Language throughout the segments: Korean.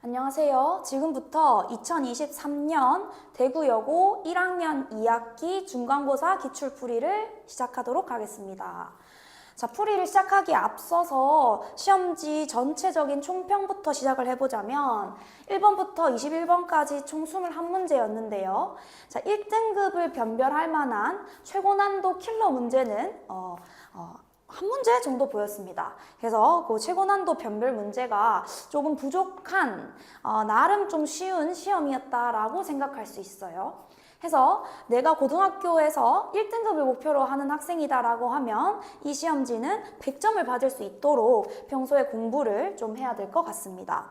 안녕하세요. 지금부터 2023년 대구여고 1학년 2학기 중간고사 기출풀이를 시작하도록 하겠습니다. 자, 풀이를 시작하기에 앞서서 시험지 전체적인 총평부터 시작을 해보자면 1번부터 21번까지 총 21문제였는데요. 자, 1등급을 변별할 만한 최고난도 킬러 문제는 한 문제 정도 보였습니다. 그래서 그 최고난도 변별 문제가 조금 부족한 나름 좀 쉬운 시험이었다라고 생각할 수 있어요. 해서 내가 고등학교에서 1등급을 목표로 하는 학생이다라고 하면 이 시험지는 100점을 받을 수 있도록 평소에 공부를 좀 해야 될 것 같습니다.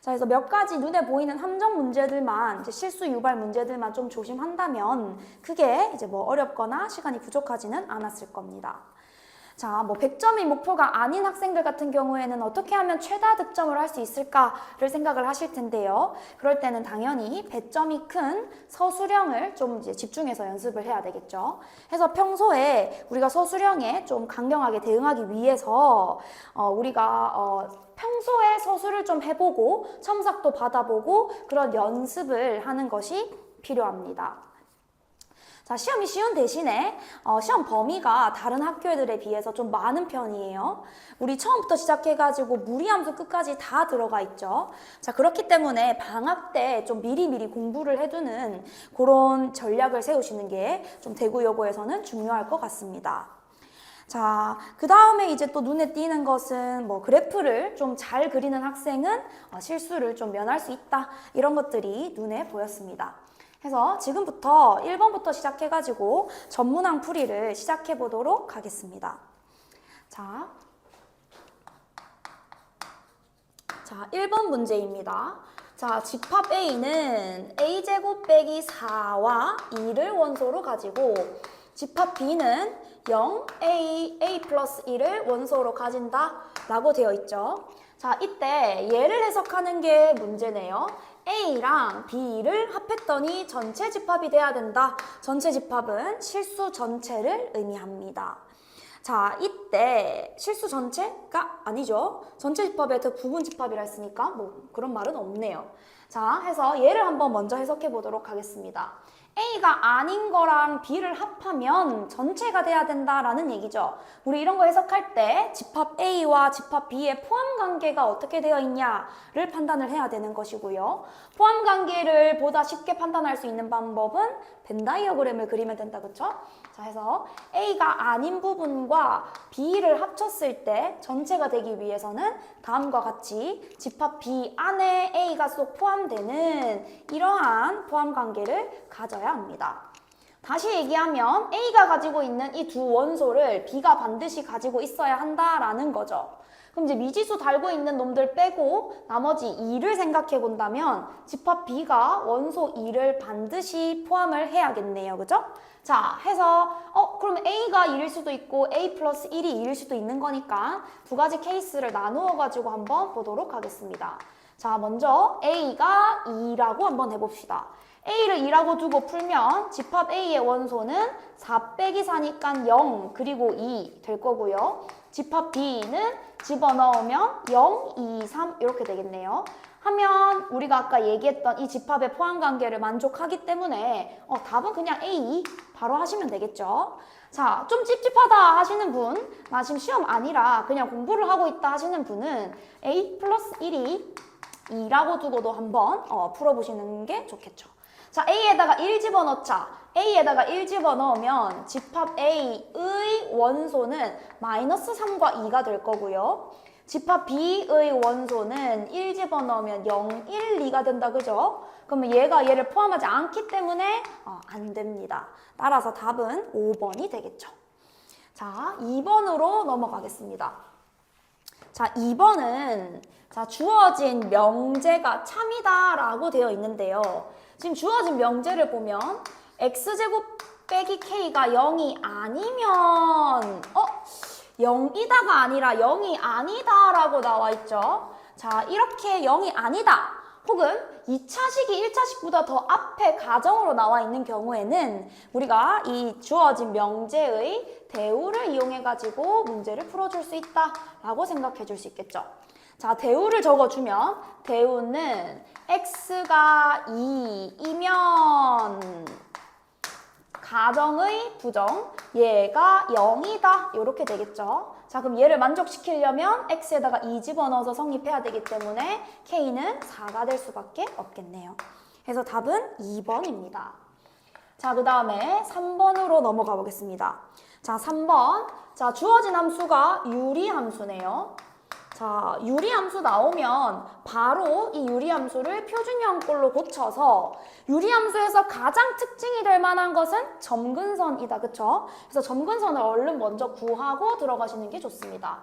자, 그래서 몇 가지 눈에 보이는 함정 문제들만, 이제 실수 유발 문제들만 좀 조심한다면 크게 이제 뭐 어렵거나 시간이 부족하지는 않았을 겁니다. 자, 뭐 100점이 목표가 아닌 학생들 같은 경우에는 어떻게 하면 최다 득점을 할 수 있을까를 생각을 하실 텐데요. 그럴 때는 당연히 배점이 큰 서술형을 좀 이제 집중해서 연습을 해야 되겠죠. 그래서 평소에 우리가 서술형에 좀 강경하게 대응하기 위해서 우리가 평소에 서술을 좀 해보고 첨삭도 받아보고 그런 연습을 하는 것이 필요합니다. 자, 시험이 쉬운 대신에 시험 범위가 다른 학교들에 비해서 좀 많은 편이에요. 우리 처음부터 시작해가지고 무리함수 끝까지 다 들어가 있죠. 자, 그렇기 때문에 방학 때 좀 미리미리 공부를 해두는 그런 전략을 세우시는 게 좀 대구여고에서는 중요할 것 같습니다. 자, 그 다음에 이제 또 눈에 띄는 것은 뭐 그래프를 좀 잘 그리는 학생은 실수를 좀 면할 수 있다. 이런 것들이 눈에 보였습니다. 그래서 지금부터 1번부터 시작해가지고 전문항 풀이를 시작해 보도록 하겠습니다. 자, 1번 문제입니다. 자, 집합 A는 A제곱 빼기 4와 2를 원소로 가지고 집합 B는 0, A 플러스 1을 원소로 가진다 라고 되어 있죠. 자, 이때 얘를 해석하는 게 문제네요. A랑 B를 합했더니 전체 집합이 돼야 된다. 전체 집합은 실수 전체를 의미합니다. 자, 이때 실수 전체가 아니죠. 전체 집합에 더 부분 집합이라 했으니까 뭐 그런 말은 없네요. 자, 해서 얘를 한번 먼저 해석해 보도록 하겠습니다. A가 아닌 거랑 B를 합하면 전체가 돼야 된다라는 얘기죠. 우리 이런 거 해석할 때 집합 A와 집합 B의 포함 관계가 어떻게 되어 있냐를 판단을 해야 되는 것이고요. 포함 관계를 보다 쉽게 판단할 수 있는 방법은 벤 다이어그램을 그리면 된다, 그쵸? 자, 해서 A가 아닌 부분과 B를 합쳤을 때 전체가 되기 위해서는 다음과 같이 집합 B 안에 A가 쏙 포함되는 이러한 포함 관계를 가져야 합니다. 다시 얘기하면 A가 가지고 있는 이 두 원소를 B가 반드시 가지고 있어야 한다라는 거죠. 그럼 이제 미지수 달고 있는 놈들 빼고 나머지 2를 생각해 본다면 집합 B가 원소 2를 반드시 포함을 해야겠네요. 그죠? 자, 해서 그럼 A가 1일 수도 있고 A 플러스 1이 2일 수도 있는 거니까 두 가지 케이스를 나누어 가지고 한번 보도록 하겠습니다. 자, 먼저 A가 2라고 한번 해봅시다. A를 2라고 두고 풀면 집합 A의 원소는 4 빼기 4니까 0 그리고 2 될 거고요. 집합 B는 집어넣으면 0, 2, 3 이렇게 되겠네요. 하면 우리가 아까 얘기했던 이 집합의 포함 관계를 만족하기 때문에 답은 그냥 A 바로 하시면 되겠죠. 자, 좀 찝찝하다 하시는 분, 나 지금 시험 아니라 그냥 공부를 하고 있다 하시는 분은 A 플러스 1이 2라고 두고도 한번 풀어보시는 게 좋겠죠. 자, A에다가 1 집어넣자. A에다가 1 집어넣으면 집합 A의 원소는 마이너스 3과 2가 될 거고요. 집합 B의 원소는 1 집어넣으면 0, 1, 2가 된다, 그죠? 그러면 얘가 얘를 포함하지 않기 때문에 안 됩니다. 따라서 답은 5번이 되겠죠. 자, 2번으로 넘어가겠습니다. 자, 2번은 주어진 명제가 참이다 라고 되어 있는데요. 지금 주어진 명제를 보면 x제곱 빼기 k가 0이 아니면 0이다가 아니라 0이 아니다 라고 나와 있죠. 자, 이렇게 0이 아니다 혹은 2차식이 1차식보다 더 앞에 가정으로 나와 있는 경우에는 우리가 이 주어진 명제의 대우를 이용해 가지고 문제를 풀어줄 수 있다라고 생각해 줄 수 있겠죠. 자, 대우를 적어주면 대우는 x가 2이면 가정의 부정, 얘가 0이다. 이렇게 되겠죠. 자, 그럼 얘를 만족시키려면 x에다가 2 집어넣어서 성립해야 되기 때문에 k는 4가 될 수밖에 없겠네요. 그래서 답은 2번입니다. 자, 그 다음에 3번으로 넘어가 보겠습니다. 자, 3번. 자, 주어진 함수가 유리함수네요. 자, 유리함수 나오면 바로 이 유리함수를 표준형꼴로 고쳐서 유리함수에서 가장 특징이 될 만한 것은 점근선이다. 그쵸? 그래서 점근선을 얼른 먼저 구하고 들어가시는 게 좋습니다.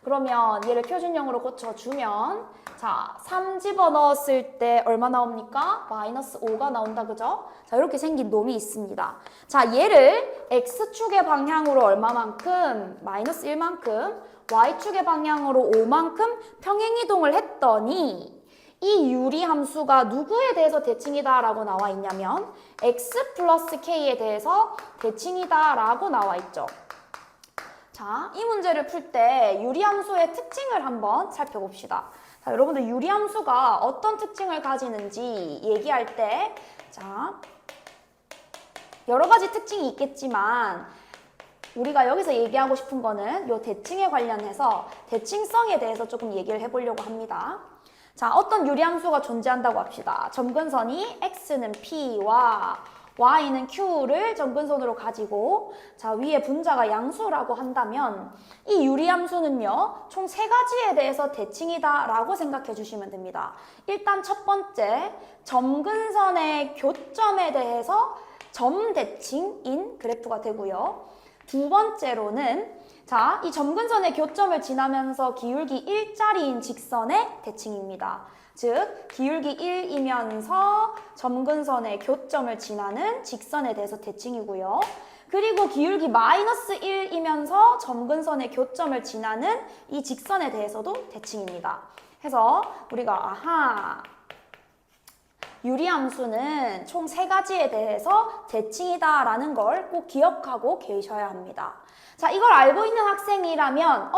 그러면 얘를 표준형으로 고쳐주면 자, 3 집어넣었을 때 얼마 나옵니까? 마이너스 5가 나온다. 그죠? 자, 이렇게 생긴 놈이 있습니다. 자, 얘를 x축의 방향으로 얼마만큼? 마이너스 1만큼, y축의 방향으로 5만큼 평행이동을 했더니 이 유리함수가 누구에 대해서 대칭이다 라고 나와 있냐면 x 플러스 k에 대해서 대칭이다 라고 나와 있죠. 자, 이 문제를 풀 때 유리함수의 특징을 한번 살펴봅시다. 자, 여러분들 유리함수가 어떤 특징을 가지는지 얘기할 때 자, 여러 가지 특징이 있겠지만 우리가 여기서 얘기하고 싶은 거는 요 대칭에 관련해서 대칭성에 대해서 조금 얘기를 해보려고 합니다. 자, 어떤 유리함수가 존재한다고 합시다. 점근선이 x는 p와 y는 q를 점근선으로 가지고 자, 위에 분자가 양수라고 한다면 이 유리함수는요 총 3가지에 대해서 대칭이다 라고 생각해 주시면 됩니다. 일단 첫 번째, 점근선의 교점에 대해서 점대칭인 그래프가 되고요. 두 번째로는 자, 이 점근선의 교점을 지나면서 기울기 1짜리인 직선의 대칭입니다. 즉, 기울기 1이면서 점근선의 교점을 지나는 직선에 대해서 대칭이고요. 그리고 기울기 마이너스 1이면서 점근선의 교점을 지나는 이 직선에 대해서도 대칭입니다. 해서 우리가 유리함수는 총 3가지에 대해서 대칭이다라는 걸 꼭 기억하고 계셔야 합니다. 자, 이걸 알고 있는 학생이라면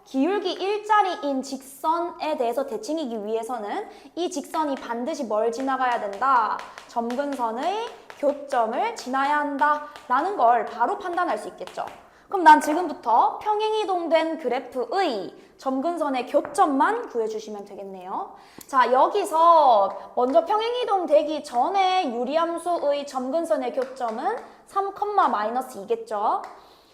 기울기 1짜리인 직선에 대해서 대칭이기 위해서는 이 직선이 반드시 뭘 지나가야 된다? 점근선의 교점을 지나야 한다라는 걸 바로 판단할 수 있겠죠. 그럼 난 지금부터 평행이동된 그래프의 점근선의 교점만 구해주시면 되겠네요. 자, 여기서 먼저 평행이동 되기 전에 유리함수의 점근선의 교점은 3, 마이너스 2겠죠.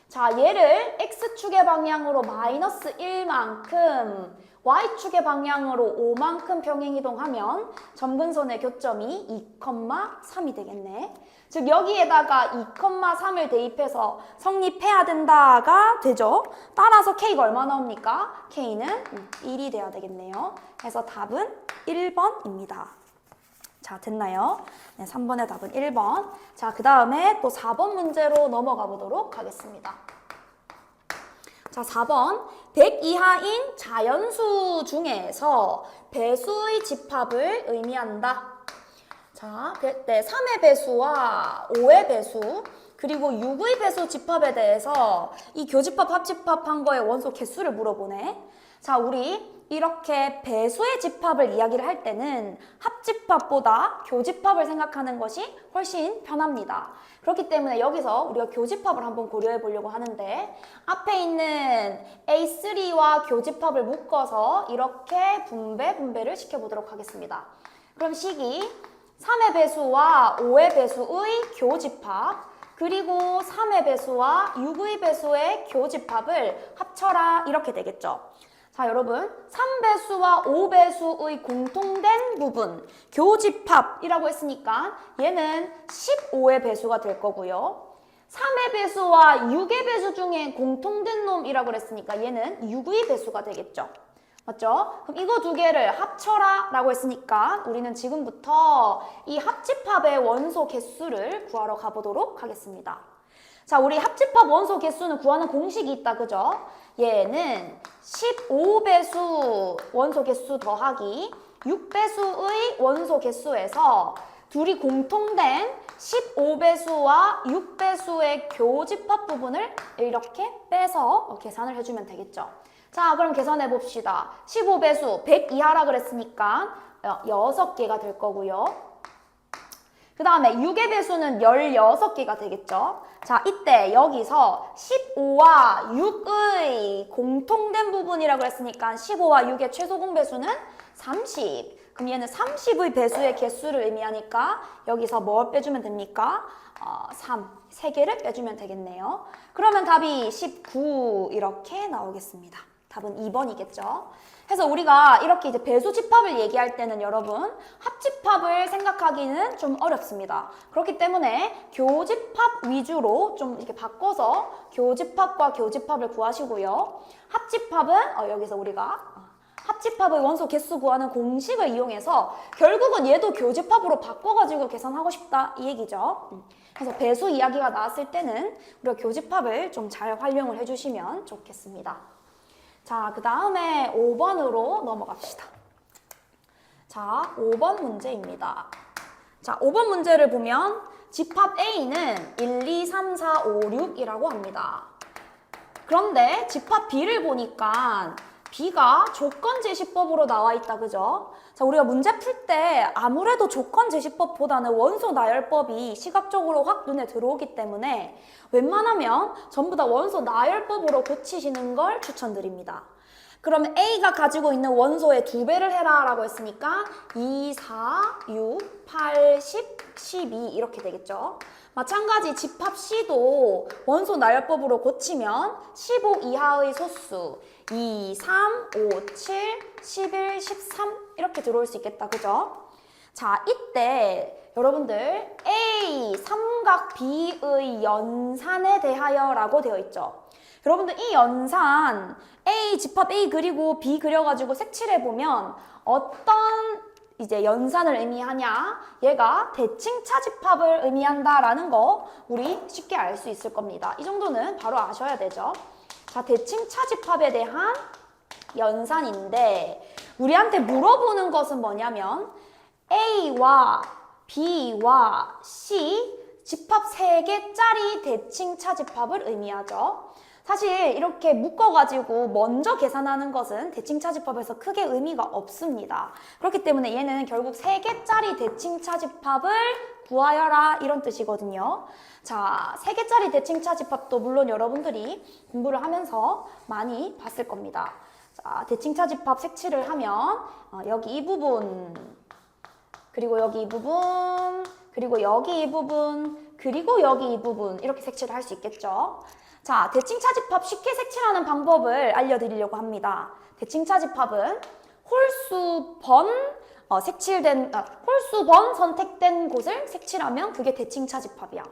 자, 얘를 x축의 방향으로 마이너스 1만큼, y축의 방향으로 5만큼 평행이동하면 점근선의 교점이 2, 3이 되겠네. 즉 여기에다가 2, 3을 대입해서 성립해야 된다가 되죠. 따라서 k가 얼마 나옵니까? k는 1이 돼야 되겠네요. 그래서 답은 1번입니다. 자, 됐나요? 네, 3번의 답은 1번. 자, 그 다음에 또 4번 문제로 넘어가 보도록 하겠습니다. 자, 4번. 100 이하인 자연수 중에서 배수의 집합을 의미한다. 자, 네, 3의 배수와 5의 배수, 그리고 6의 배수 집합에 대해서 이 교집합, 합집합한 거의 원소 개수를 물어보네. 자, 우리 이렇게 배수의 집합을 이야기를 할 때는 합집합보다 교집합을 생각하는 것이 훨씬 편합니다. 그렇기 때문에 여기서 우리가 교집합을 한번 고려해 보려고 하는데 앞에 있는 A3와 교집합을 묶어서 이렇게 분배를 시켜보도록 하겠습니다. 그럼 식이 3의 배수와 5의 배수의 교집합, 그리고 3의 배수와 6의 배수의 교집합을 합쳐라 이렇게 되겠죠. 자, 여러분 3배수와 5배수의 공통된 부분 교집합이라고 했으니까 얘는 15의 배수가 될 거고요. 3의 배수와 6의 배수 중에 공통된 놈이라고 그랬으니까 얘는 6의 배수가 되겠죠. 맞죠? 그럼 이거 두 개를 합쳐라 라고 했으니까 우리는 지금부터 이 합집합의 원소 개수를 구하러 가보도록 하겠습니다. 자, 우리 합집합 원소 개수는 구하는 공식이 있다, 그죠? 얘는 15배수 원소 개수 더하기 6배수의 원소 개수에서 둘이 공통된 15배수와 6배수의 교집합 부분을 이렇게 빼서 계산을 해주면 되겠죠. 자, 그럼 계산해 봅시다. 15배수 100 이하라 그랬으니까 6개가 될 거고요. 그 다음에 6의 배수는 16개가 되겠죠. 자, 이때 여기서 15와 6의 공통된 부분이라고 했으니까 15와 6의 최소 공배수는 30. 그럼 얘는 30의 배수의 개수를 의미하니까 여기서 뭘 빼주면 됩니까? 3개를 빼주면 되겠네요. 그러면 답이 19 이렇게 나오겠습니다. 답은 2번이겠죠. 그래서 우리가 이렇게 이제 배수 집합을 얘기할 때는 여러분 합집합을 생각하기는 좀 어렵습니다. 그렇기 때문에 교집합 위주로 좀 이렇게 바꿔서 교집합과 교집합을 구하시고요. 합집합은 여기서 우리가 합집합의 원소 개수 구하는 공식을 이용해서 결국은 얘도 교집합으로 바꿔가지고 계산하고 싶다 이 얘기죠. 그래서 배수 이야기가 나왔을 때는 우리가 교집합을 좀 잘 활용을 해주시면 좋겠습니다. 자, 그 다음에 5번으로 넘어갑시다. 자, 5번 문제입니다. 자, 5번 문제를 보면 집합 A는 1, 2, 3, 4, 5, 6이라고 합니다. 그런데 집합 B를 보니까 B가 조건제시법으로 나와 있다, 그죠? 자, 우리가 문제 풀 때 아무래도 조건제시법보다는 원소 나열법이 시각적으로 확 눈에 들어오기 때문에 웬만하면 전부 다 원소 나열법으로 고치시는 걸 추천드립니다. 그러면 A가 가지고 있는 원소의 2배를 해라 라고 했으니까 2, 4, 6, 8, 10, 12 이렇게 되겠죠. 마찬가지 집합 C도 원소 나열법으로 고치면 15 이하의 소수 2, 3, 5, 7, 11, 13 이렇게 들어올 수 있겠다. 그죠? 자, 이때 여러분들 A, 삼각 B의 연산에 대하여 라고 되어 있죠. 여러분들 이 연산 A, 집합 A 그리고 B 그려가지고 색칠해보면 어떤 이제 연산을 의미하냐? 얘가 대칭차 집합을 의미한다라는 거 우리 쉽게 알 수 있을 겁니다. 이 정도는 바로 아셔야 되죠. 자, 대칭차 집합에 대한 연산인데 우리한테 물어보는 것은 뭐냐면 A와 B와 C 집합 3개짜리 대칭차 집합을 의미하죠. 사실 이렇게 묶어가지고 먼저 계산하는 것은 대칭차 집합에서 크게 의미가 없습니다. 그렇기 때문에 얘는 결국 3개짜리 대칭차 집합을 구하여라 이런 뜻이거든요. 자, 3개짜리 대칭차 집합도 물론 여러분들이 공부를 하면서 많이 봤을 겁니다. 자, 대칭차 집합 색칠을 하면 여기 이 부분, 그리고 여기 이 부분, 그리고 여기 이 부분, 그리고 여기 이 부분 이렇게 색칠을 할 수 있겠죠. 자, 대칭차 집합 쉽게 색칠하는 방법을 알려드리려고 합니다. 대칭차 집합은 홀수번 선택된 곳을 색칠하면 그게 대칭차 집합이야.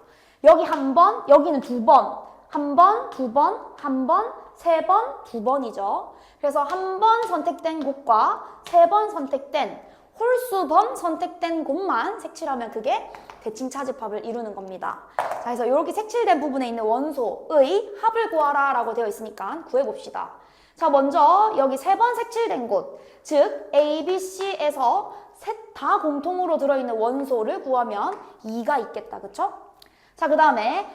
여기 한 번, 여기는 2번, 한 번, 2번, 한 번, 3번, 2번이죠. 그래서 한 번 선택된 곳과 3번 선택된 홀수번 선택된 곳만 색칠하면 그게 대칭차 집합을 이루는 겁니다. 자, 그래서 이렇게 색칠된 부분에 있는 원소의 합을 구하라 라고 되어 있으니까 구해봅시다. 자, 먼저 여기 3번 색칠된 곳, 즉 A, B, C에서 셋 다 공통으로 들어있는 원소를 구하면 2가 있겠다. 그쵸? 자, 그 다음에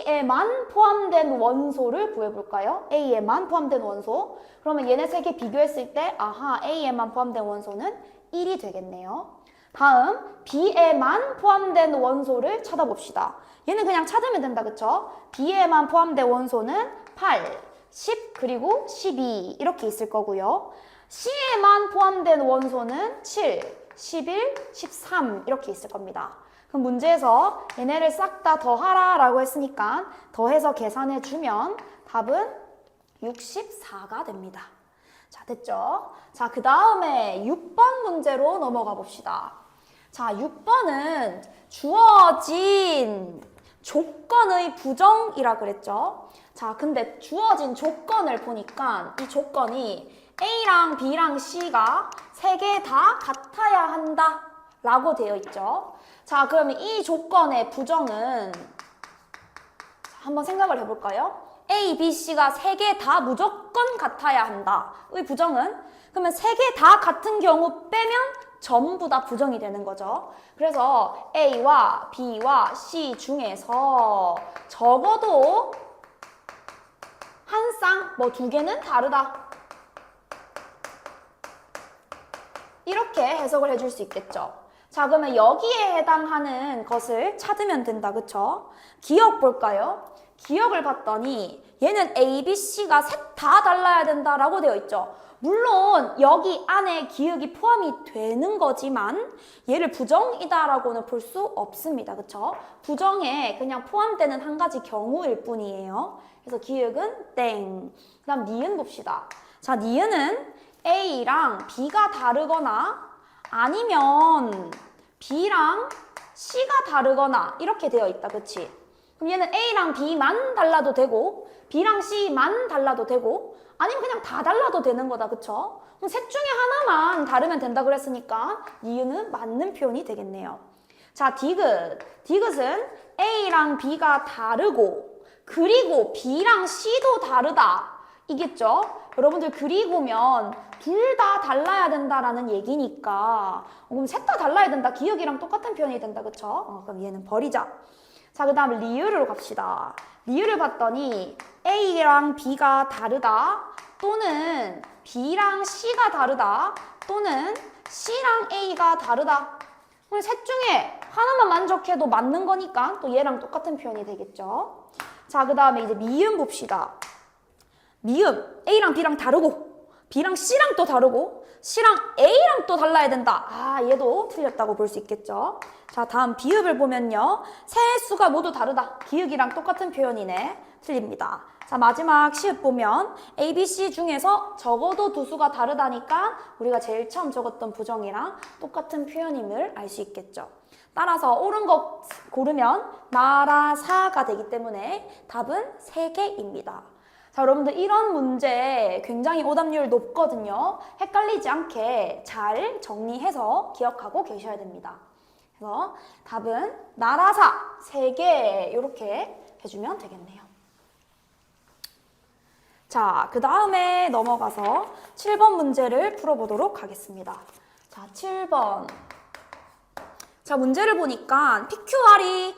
A에만 포함된 원소를 구해볼까요? A에만 포함된 원소. 그러면 얘네 3개 비교했을 때 아하, A에만 포함된 원소는 1이 되겠네요. 다음 B에만 포함된 원소를 찾아봅시다. 얘는 그냥 찾으면 된다. 그쵸? B에만 포함된 원소는 8, 10, 그리고 12 이렇게 있을 거고요. C에만 포함된 원소는 7, 11, 13 이렇게 있을 겁니다. 그럼 문제에서 얘네를 싹 다 더하라 라고 했으니까 더해서 계산해 주면 답은 64가 됩니다. 자, 됐죠? 자, 그 다음에 6번 문제로 넘어가 봅시다. 자, 6번은 주어진 조건의 부정이라 그랬죠? 자, 근데 주어진 조건을 보니까 이 조건이 A랑 B랑 C가 3개 다 같아야 한다 라고 되어 있죠. 자, 그러면 이 조건의 부정은 한번 생각을 해볼까요? A, B, C가 3개 다 무조건 같아야 한다. 의 부정은? 그러면 3개 다 같은 경우 빼면 전부 다 부정이 되는 거죠. 그래서 A와 B와 C 중에서 적어도 한 쌍, 뭐 2개는 다르다. 이렇게 해석을 해줄 수 있겠죠. 자, 그러면 여기에 해당하는 것을 찾으면 된다. 그쵸? 기억 볼까요? 기억을 봤더니 얘는 A, B, C가 셋 다 달라야 된다라고 되어 있죠. 물론 여기 안에 기억이 포함이 되는 거지만 얘를 부정이다라고는 볼 수 없습니다. 그쵸? 부정에 그냥 포함되는 한 가지 경우일 뿐이에요. 그래서 기억은 땡. 그 다음 니은 봅시다. 자, 니은은 A랑 B가 다르거나 아니면 B랑 C가 다르거나 이렇게 되어 있다. 그치? 그럼 얘는 A랑 B만 달라도 되고 B랑 C만 달라도 되고 아니면 그냥 다 달라도 되는 거다. 그쵸? 그럼 셋 중에 하나만 다르면 된다 그랬으니까 니은은 맞는 표현이 되겠네요. 자, 디귿. 디귿은 A랑 B가 다르고 그리고 B랑 C도 다르다. 이겠죠? 여러분들 그리고면 둘 다 달라야 된다라는 얘기니까 그럼 셋 다 달라야 된다. 기억이랑 똑같은 표현이 된다. 그쵸? 그럼 얘는 버리자. 자, 그 다음 리을로 갑시다. 리을을 봤더니 A랑 B가 다르다 또는 B랑 C가 다르다 또는 C랑 A가 다르다. 그럼 셋 중에 하나만 만족해도 맞는 거니까 또 얘랑 똑같은 표현이 되겠죠. 자, 그 다음에 이제 미음 봅시다. 미음 A랑 B랑 다르고 B랑 C랑 또 다르고 C랑 A랑 또 달라야 된다. 아, 얘도 틀렸다고 볼 수 있겠죠. 자, 다음 비읍을 보면요. 세 수가 모두 다르다. 기역이랑 똑같은 표현이네. 틀립니다. 자, 마지막 시읍 보면 A, B, C 중에서 적어도 두 수가 다르다니까 우리가 제일 처음 적었던 부정이랑 똑같은 표현임을 알 수 있겠죠. 따라서 옳은 거 고르면 나라사가 되기 때문에 답은 3개입니다. 자, 여러분들 이런 문제 굉장히 오답률 높거든요. 헷갈리지 않게 잘 정리해서 기억하고 계셔야 됩니다. 그래서 답은 나라사 3개 이렇게 해주면 되겠네요. 자, 그 다음에 넘어가서 7번 문제를 풀어보도록 하겠습니다. 자, 7번. 자, 문제를 보니까 PQR이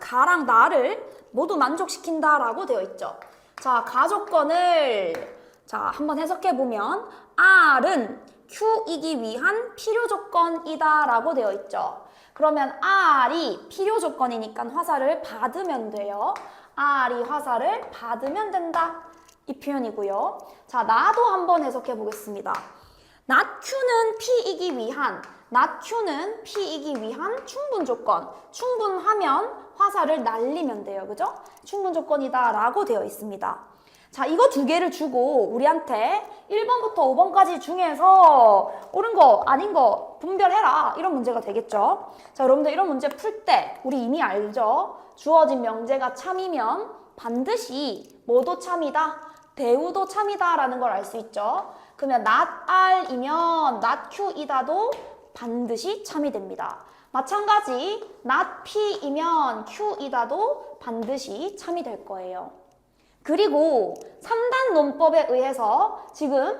가랑 나를 모두 만족시킨다라고 되어 있죠. 자, 가조건을 한번 해석해보면 R은 Q이기 위한 필요 조건이다 라고 되어 있죠. 그러면 R이 필요 조건이니까 화살을 받으면 돼요. R이 화살을 받으면 된다. 이 표현이고요. 자, 나도 한번 해석해보겠습니다. not Q는 P이기 위한 not Q는 P이기 위한 충분 조건. 충분하면 화살을 날리면 돼요. 그죠? 충분 조건이다 라고 되어 있습니다. 자, 이거 두 개를 주고 우리한테 1번부터 5번까지 중에서 옳은 거 아닌 거 분별해라 이런 문제가 되겠죠. 자, 여러분들 이런 문제 풀 때 우리 이미 알죠? 주어진 명제가 참이면 반드시 뭐도 참이다, 대우도 참이다 라는 걸 알 수 있죠. 그러면 not R이면 not Q이다도 반드시 참이 됩니다. 마찬가지 not P이면 Q이다도 반드시 참이 될 거예요. 그리고 3단 논법에 의해서 지금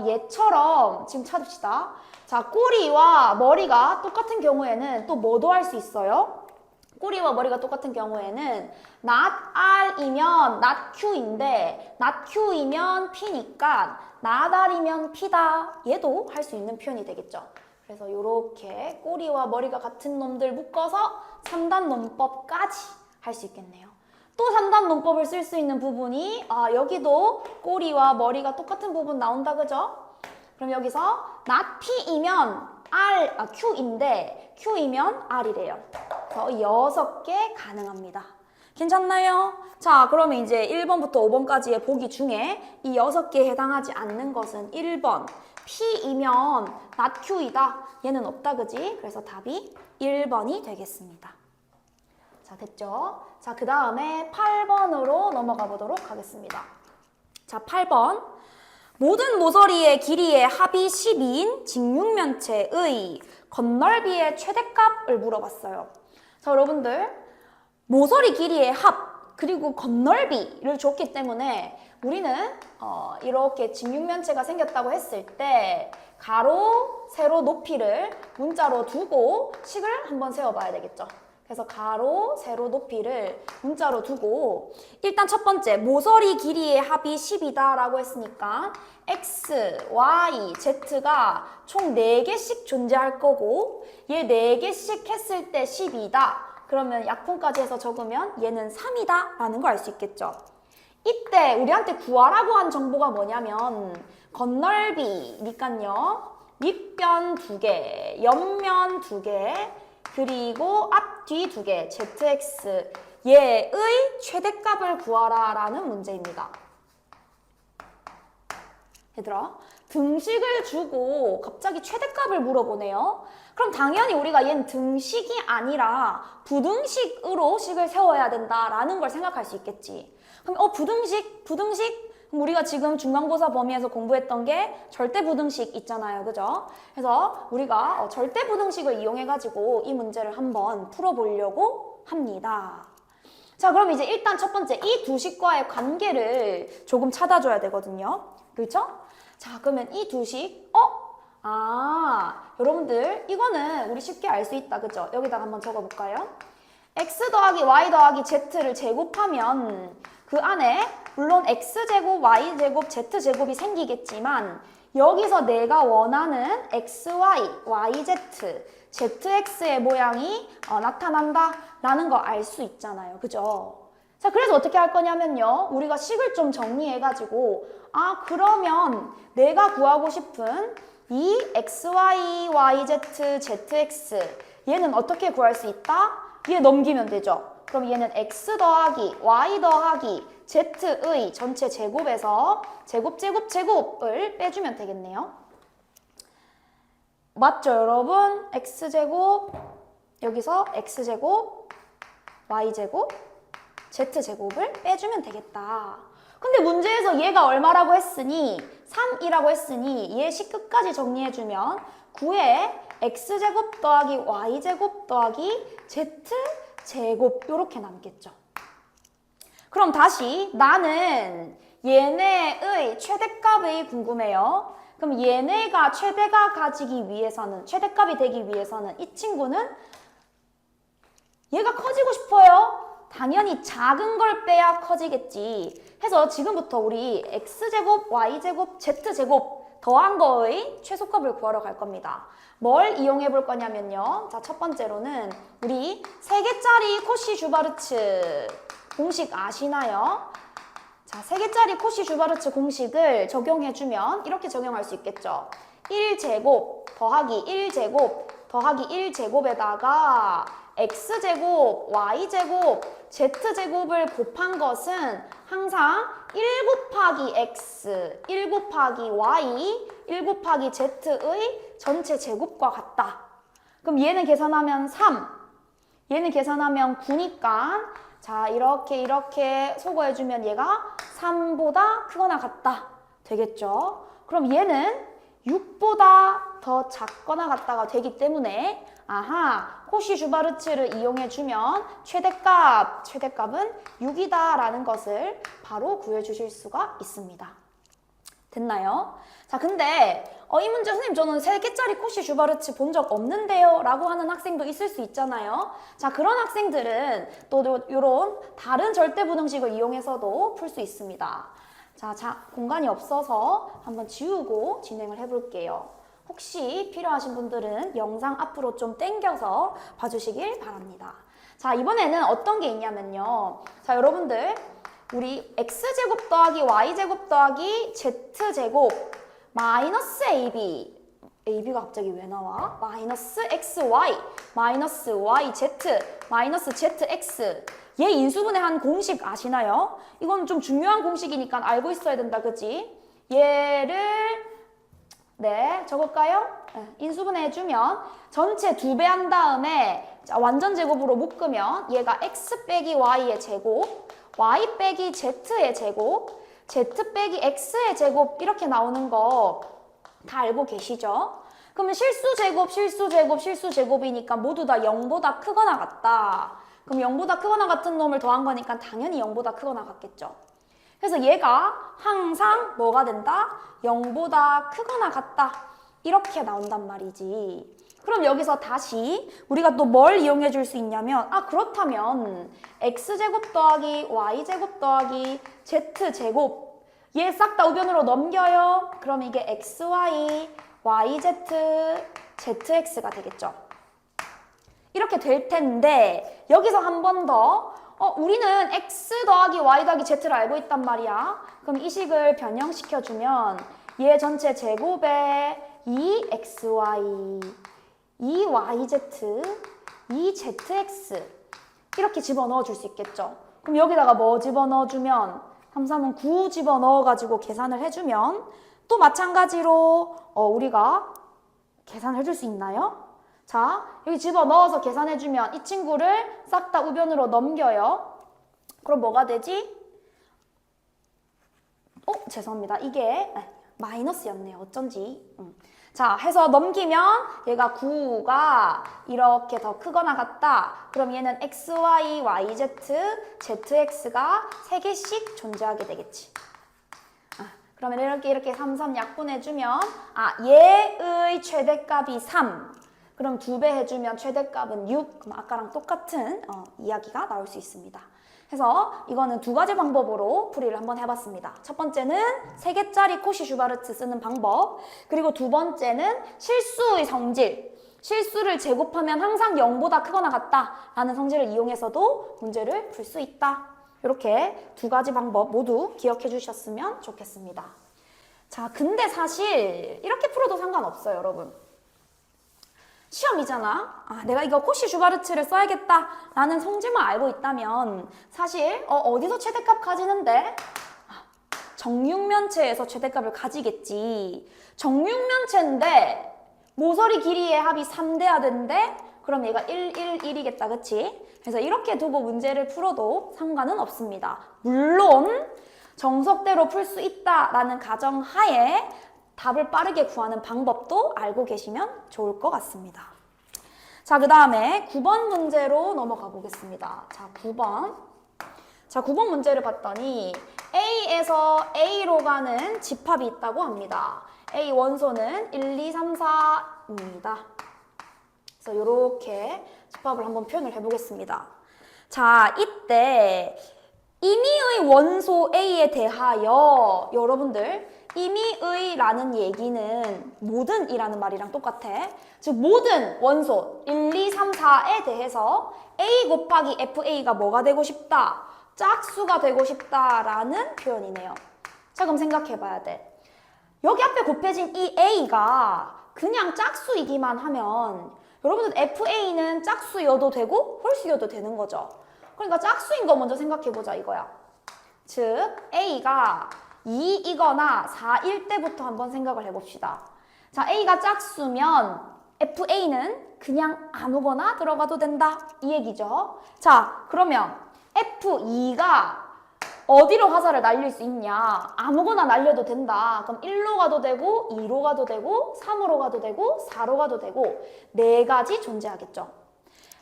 얘처럼 지금 찾읍시다. 자, 꼬리와 머리가 똑같은 경우에는 또 뭐도 할 수 있어요? 꼬리와 머리가 똑같은 경우에는 not R이면 not Q인데 not Q이면 P니까 not R이면 P다. 얘도 할 수 있는 표현이 되겠죠. 그래서 이렇게 꼬리와 머리가 같은 놈들 묶어서 3단 논법까지 할 수 있겠네요. 또 3단 논법을 쓸 수 있는 부분이 여기도 꼬리와 머리가 똑같은 부분 나온다. 그죠? 그럼 여기서 not P이면 Q인데 Q이면 R이래요. 그래서 6개 가능합니다. 괜찮나요? 자, 그러면 이제 1번부터 5번까지의 보기 중에 이 6개에 해당하지 않는 것은 1번 P이면 not Q이다. 얘는 없다. 그지? 그래서 답이 1번이 되겠습니다. 자, 됐죠? 자, 그 다음에 8번으로 넘어가 보도록 하겠습니다. 자, 8번. 모든 모서리의 길이의 합이 12인 직육면체의 건널비의 최대값을 물어봤어요. 자, 여러분들 모서리 길이의 합 그리고 건널비를 줬기 때문에 우리는 이렇게 직육면체가 생겼다고 했을 때 가로, 세로 높이를 문자로 두고 식을 한번 세워봐야 되겠죠. 그래서 가로, 세로 높이를 문자로 두고 일단 첫 번째 모서리 길이의 합이 10이다 라고 했으니까 x, y, z가 총 4개씩 존재할 거고 얘 4개씩 했을 때 10이다. 그러면 약분까지 해서 적으면 얘는 3이다 라는 걸 알 수 있겠죠. 이때 우리한테 구하라고 한 정보가 뭐냐면 건널비니까요. 밑변 2개, 옆면 2개, 그리고 앞뒤 2개, zx 얘의 최대값을 구하라 라는 문제입니다. 얘들아, 등식을 주고 갑자기 최대값을 물어보네요. 그럼 당연히 우리가 얘는 등식이 아니라 부등식으로 식을 세워야 된다라는 걸 생각할 수 있겠지. 그럼 부등식? 그럼 우리가 지금 중간고사 범위에서 공부했던 게 절대부등식 있잖아요. 그죠? 그래서 우리가 절대부등식을 이용해가지고 이 문제를 한번 풀어보려고 합니다. 자, 그럼 이제 일단 첫 번째 이 두 식과의 관계를 조금 찾아줘야 되거든요. 그렇죠? 자, 그러면 이 두 식, 여러분들 이거는 우리 쉽게 알 수 있다. 그죠? 여기다가 한번 적어볼까요? x 더하기 y 더하기 z를 제곱하면 그 안에 물론 x제곱, y제곱, z제곱이 생기겠지만 여기서 내가 원하는 xy, yz, zx의 모양이 나타난다 라는 거 알 수 있잖아요. 그죠? 자, 그래서 어떻게 할 거냐면요. 우리가 식을 좀 정리해가지고 그러면 내가 구하고 싶은 이 xy, yz, zx 얘는 어떻게 구할 수 있다? 얘 넘기면 되죠. 그럼 얘는 x 더하기 y 더하기 z의 전체 제곱에서 제곱을 빼주면 되겠네요. 맞죠, 여러분? x제곱, 여기서 x제곱, y제곱, z제곱을 빼주면 되겠다. 근데 문제에서 얘가 얼마라고 했으니 3이라고 했으니 얘 식 끝까지 정리해주면 9에 x제곱 더하기 y제곱 더하기 z제곱 이렇게 남겠죠. 그럼 다시 나는 얘네의 최대값이 궁금해요. 그럼 얘네가 최대값이 되기 위해서는 이 친구는 얘가 커지고 싶어요. 당연히 작은 걸 빼야 커지겠지. 해서 지금부터 우리 x제곱, y제곱, z제곱 더한 거의 최소값을 구하러 갈 겁니다. 뭘 이용해 볼 거냐면요. 자, 첫 번째로는 우리 3개짜리 코시-슈바르츠 공식 아시나요? 자, 3개짜리 코시-슈바르츠 공식을 적용해주면 이렇게 적용할 수 있겠죠. 1제곱 더하기 1제곱 더하기 1제곱에다가 x제곱, y제곱, z제곱을 곱한 것은 항상 1 곱하기 x, 1 곱하기 y, 1 곱하기 z의 전체 제곱과 같다. 그럼 얘는 계산하면 3, 얘는 계산하면 9니까 자, 이렇게 소거해주면 얘가 3보다 크거나 같다. 되겠죠? 그럼 얘는 6보다 더 작거나 같다가 되기 때문에 코시-슈바르츠를 이용해주면 최대값은 6이다 라는 것을 바로 구해주실 수가 있습니다. 됐나요? 자, 근데 이 문제 선생님 저는 3개짜리 코시-슈바르츠 본 적 없는데요 라고 하는 학생도 있을 수 있잖아요. 자, 그런 학생들은 또 이런 다른 절대부등식을 이용해서도 풀 수 있습니다. 자, 공간이 없어서 한번 지우고 진행을 해볼게요. 혹시 필요하신 분들은 영상 앞으로 좀 당겨서 봐주시길 바랍니다. 자, 이번에는 어떤 게 있냐면요. 자, 여러분들 우리 x제곱 더하기 y제곱 더하기 z제곱 마이너스 ab가 갑자기 왜 나와? 마이너스 xy 마이너스 yz 마이너스 zx 얘 인수분해한 공식 아시나요? 이건 좀 중요한 공식이니까 알고 있어야 된다, 그치? 얘를 적을까요? 인수분해 해주면 전체 2배 한 다음에 완전 제곱으로 묶으면 얘가 x 빼기 y의 제곱, y 빼기 z의 제곱, z 빼기 x의 제곱 이렇게 나오는 거 다 알고 계시죠? 그러면 실수제곱이니까 모두 다 0보다 크거나 같다. 그럼 0보다 크거나 같은 놈을 더한 거니까 당연히 0보다 크거나 같겠죠. 그래서 얘가 항상 뭐가 된다? 0보다 크거나 같다. 이렇게 나온단 말이지. 그럼 여기서 다시 우리가 또 뭘 이용해 줄 수 있냐면 그렇다면 x제곱 더하기 y제곱 더하기 z제곱 얘 싹 다 우변으로 넘겨요. 그럼 이게 xy, yz, zx가 되겠죠. 이렇게 될 텐데 여기서 한 번 더 우리는 x 더하기 y 더하기 z를 알고 있단 말이야. 그럼 이 식을 변형시켜주면 얘 전체 제곱에 2xy, 2yz, 2zx 이렇게 집어넣어 줄 수 있겠죠. 그럼 여기다가 뭐 집어넣어주면 3, 3은 9 집어넣어가지고 계산을 해주면 또 마찬가지로 우리가 계산을 해줄 수 있나요? 자, 여기 집어넣어서 계산해주면 이 친구를 싹 다 우변으로 넘겨요. 그럼 뭐가 되지? 죄송합니다. 이게 마이너스였네요. 어쩐지. 자, 해서 넘기면 얘가 9가 이렇게 더 크거나 같다. 그럼 얘는 xy, yz, zx가 3개씩 존재하게 되겠지. 그러면 이렇게 3, 3 약분해주면 얘의 최대값이 3. 그럼 2배 해주면 최대값은 6. 그럼 아까랑 똑같은 이야기가 나올 수 있습니다. 그래서 이거는 두 가지 방법으로 풀이를 한번 해봤습니다. 첫 번째는 3개짜리 코시-슈바르트 쓰는 방법, 그리고 두 번째는 실수의 성질, 실수를 제곱하면 항상 0보다 크거나 같다라는 성질을 이용해서도 문제를 풀 수 있다. 이렇게 두 가지 방법 모두 기억해 주셨으면 좋겠습니다. 자, 근데 사실 이렇게 풀어도 상관없어요, 여러분. 시험이잖아. 내가 이거 코시-슈바르트를 써야겠다라는 성질만 알고 있다면 사실 어디서 최대값 가지는데? 정육면체에서 최대값을 가지겠지. 정육면체인데 모서리 길이의 합이 3돼야 되는데 그럼 얘가 1, 1, 1이겠다. 그치? 그래서 이렇게 두고 문제를 풀어도 상관은 없습니다. 물론 정석대로 풀 수 있다라는 가정하에 답을 빠르게 구하는 방법도 알고 계시면 좋을 것 같습니다. 자, 그 다음에 9번 문제로 넘어가 보겠습니다. 자, 9번. 자, 9번 문제를 봤더니 A에서 A로 가는 집합이 있다고 합니다. A 원소는 1, 2, 3, 4입니다. 그래서 이렇게 집합을 한번 표현을 해보겠습니다. 자, 이때 임의의 원소 A에 대하여 여러분들 임의의라는 얘기는 모든이라는 말이랑 똑같아. 즉 모든 원소 1, 2, 3, 4에 대해서 A 곱하기 FA가 뭐가 되고 싶다? 짝수가 되고 싶다라는 표현이네요. 자, 그럼 생각해봐야 돼. 여기 앞에 곱해진 이 A가 그냥 짝수이기만 하면 여러분들 FA는 짝수여도 되고 홀수여도 되는 거죠. 그러니까 짝수인 거 먼저 생각해보자 이거야. 즉 A가 2이거나 4일 때부터 한번 생각을 해봅시다. 자, A가 짝수면 FA는 그냥 아무거나 들어가도 된다 이 얘기죠. 자, 그러면 F2가 어디로 화살을 날릴 수 있냐? 아무거나 날려도 된다. 그럼 1로 가도 되고 2로 가도 되고 3으로 가도 되고 4로 가도 되고 4가지 존재하겠죠.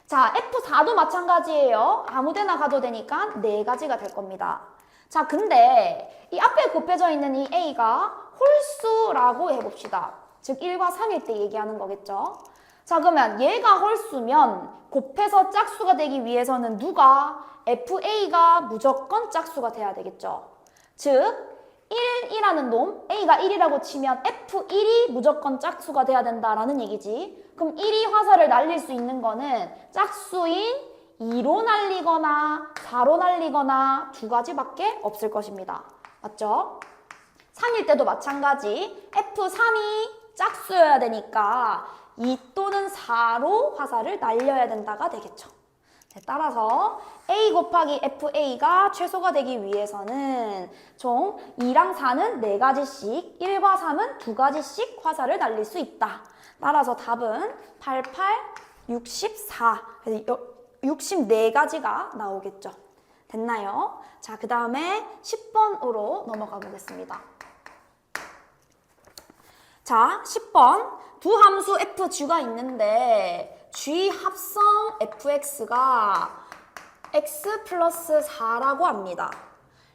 자, F4도 마찬가지예요. 아무데나 가도 되니까 4가지가 될 겁니다. 자, 근데 이 앞에 곱해져 있는 이 A가 홀수라고 해봅시다. 즉 1과 3일 때 얘기하는 거겠죠. 자, 그러면 얘가 홀수면 곱해서 짝수가 되기 위해서는 누가? FA가 무조건 짝수가 돼야 되겠죠. 즉 1이라는 놈, A가 1이라고 치면 F1이 무조건 짝수가 돼야 된다라는 얘기지. 그럼 1이 화살을 날릴 수 있는 거는 짝수인 2로 날리거나 4로 날리거나 2가지밖에 없을 것입니다. 맞죠? 3일 때도 마찬가지. F3이 짝수여야 되니까 2 또는 4로 화살을 날려야 된다가 되겠죠. 네, 따라서 A 곱하기 FA가 최소가 되기 위해서는 총 2랑 4는 4가지씩, 1과 3은 2가지씩 화살을 날릴 수 있다. 따라서 답은 88, 64, 64가지가 나오겠죠. 됐나요? 자, 그 다음에 10번으로 넘어가 보겠습니다. 자, 10번. 두 함수 FG가 있는데 G 합성 fx가 x 플러스 4라고 합니다.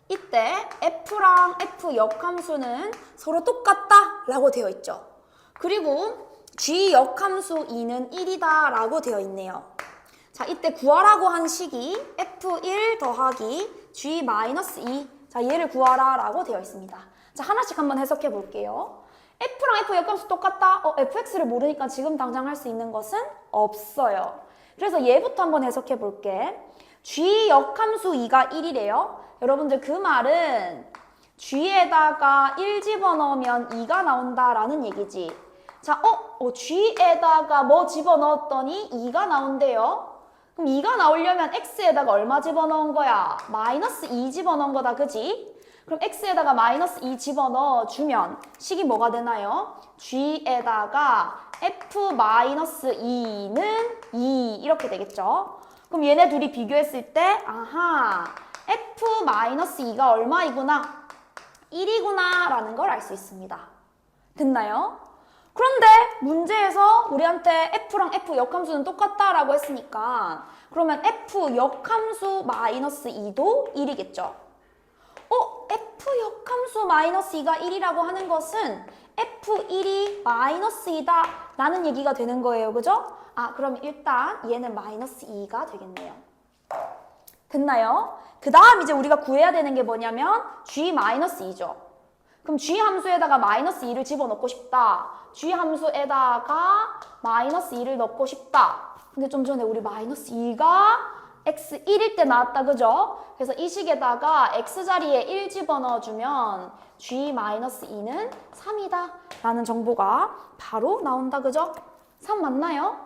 이때 f랑 f 역함수는 서로 똑같다 라고 되어 있죠. 그리고 G 역함수 2는 1이다 라고 되어 있네요. 자, 이때 구하라고 한 식이 F1 더하기 G-2. 자, 얘를 구하라 라고 되어 있습니다. 자, 하나씩 한번 해석해 볼게요. F랑 F 역함수 똑같다? fx를 모르니까 지금 당장 할 수 있는 것은 없어요. 그래서 얘부터 한번 해석해 볼게. G 역함수 2가 1이래요. 여러분들 그 말은 G에다가 1 집어넣으면 2가 나온다라는 얘기지. 자, G에다가 뭐 집어넣었더니 2가 나온대요. 그럼 2가 나오려면 X에다가 얼마 집어넣은 거야? 마이너스 2 집어넣은 거다, 그지? 그럼 X에다가 마이너스 2 집어넣어 주면 식이 뭐가 되나요? G에다가 F-2는 2 이렇게 되겠죠? 그럼 얘네 둘이 비교했을 때 아하, F-2가 얼마이구나? 1이구나 라는 걸 알 수 있습니다. 됐나요? 그런데 문제에서 우리한테 F랑 F 역함수는 똑같다라고 했으니까 그러면 F 역함수 마이너스 2도 1이겠죠? F 역함수 마이너스 2가 1이라고 하는 것은 F1이 마이너스 2다 라는 얘기가 되는 거예요. 그죠? 그럼 일단 얘는 마이너스 2가 되겠네요. 됐나요? 그 다음 이제 우리가 구해야 되는 게 뭐냐면 G 마이너스 2죠. 그럼 G 함수에다가 마이너스 2를 집어넣고 싶다. G 함수에다가 마이너스 2를 넣고 싶다. 근데 좀 전에 우리 마이너스 2가 x1일 때 나왔다, 그죠? 그래서 이 식에다가 x자리에 1 집어넣어주면 G-2는 3이다 라는 정보가 바로 나온다, 그죠? 3 맞나요?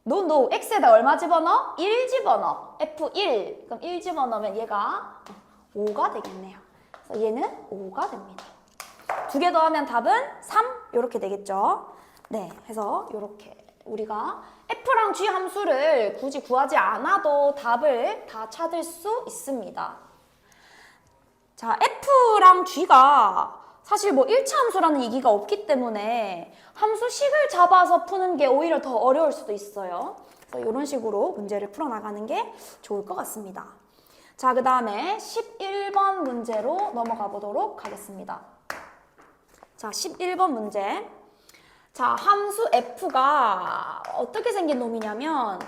No. x에다 얼마 집어넣어? 1 집어넣어. F1. 그럼 1 집어넣으면 얘가 5가 되겠네요. 그래서 얘는 5가 됩니다. 두 개 더하면 답은 3 이렇게 되겠죠. 네, 해서 이렇게 우리가 F랑 G 함수를 굳이 구하지 않아도 답을 다 찾을 수 있습니다. 자, F랑 G가 사실 뭐 1차 함수라는 얘기가 없기 때문에 함수식을 잡아서 푸는 게 오히려 더 어려울 수도 있어요. 그래서 이런 식으로 문제를 풀어나가는 게 좋을 것 같습니다. 자, 그 다음에 11번 문제로 넘어가 보도록 하겠습니다. 자, 11번 문제. 자, 함수 F가 어떻게 생긴 놈이냐면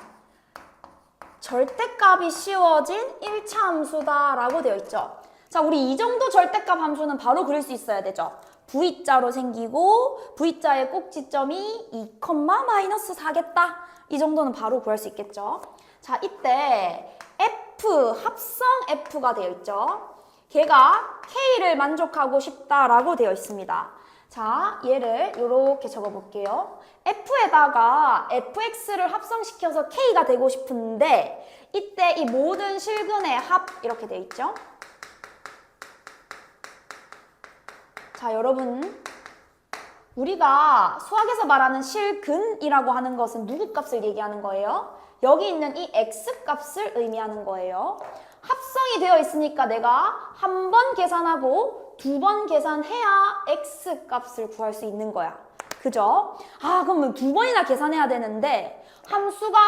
절대값이 씌워진 1차 함수다라고 되어 있죠. 자, 우리 이 정도 절대값 함수는 바로 그릴 수 있어야 되죠. V자로 생기고 V자의 꼭지점이 2, 마이너스 4겠다. 이 정도는 바로 구할 수 있겠죠. 자, 이때 F, 합성 F가 되어 있죠. 걔가 K를 만족하고 싶다라고 되어 있습니다. 자, 얘를 이렇게 적어볼게요. F에다가 fx를 합성시켜서 K가 되고 싶은데 이때 이 모든 실근의 합 이렇게 되어 있죠. 자, 여러분, 우리가 수학에서 말하는 실근이라고 하는 것은 누구 값을 얘기하는 거예요? 여기 있는 이 x값을 의미하는 거예요. 합성이 되어 있으니까 내가 한 번 계산하고 2번 계산해야 x값을 구할 수 있는 거야. 그죠? 그러면 2번이나 계산해야 되는데 함수가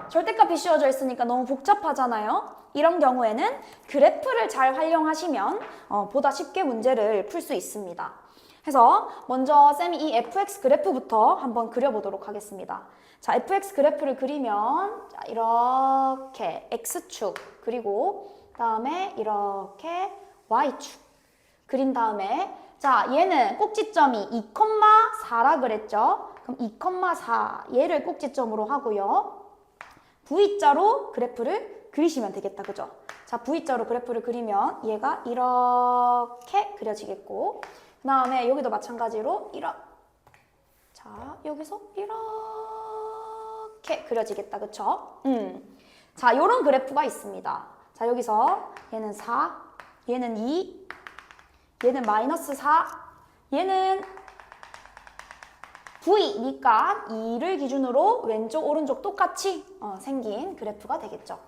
절대값이 씌워져 있으니까 너무 복잡하잖아요. 이런 경우에는 그래프를 잘 활용하시면 보다 쉽게 문제를 풀 수 있습니다. 그래서 먼저 쌤이 이 fx 그래프부터 한번 그려보도록 하겠습니다. 자, fx 그래프를 그리면 자, 이렇게 x축 그리고 다음에 이렇게 y축 그린 다음에 자, 얘는 꼭지점이 2,4라 그랬죠? 그럼 2,4 얘를 꼭지점으로 하고요. V자로 그래프를 그리시면 되겠다, 그죠? 자, V자로 그래프를 그리면 얘가 이렇게 그려지겠고 그 다음에 여기도 마찬가지로 자, 여기서 이렇게 그려지겠다, 그쵸? 자, 요런 그래프가 있습니다. 자, 여기서 얘는 4, 얘는 2, 얘는 마이너스 4, 얘는 V니까 2를 기준으로 왼쪽, 오른쪽 똑같이 생긴 그래프가 되겠죠.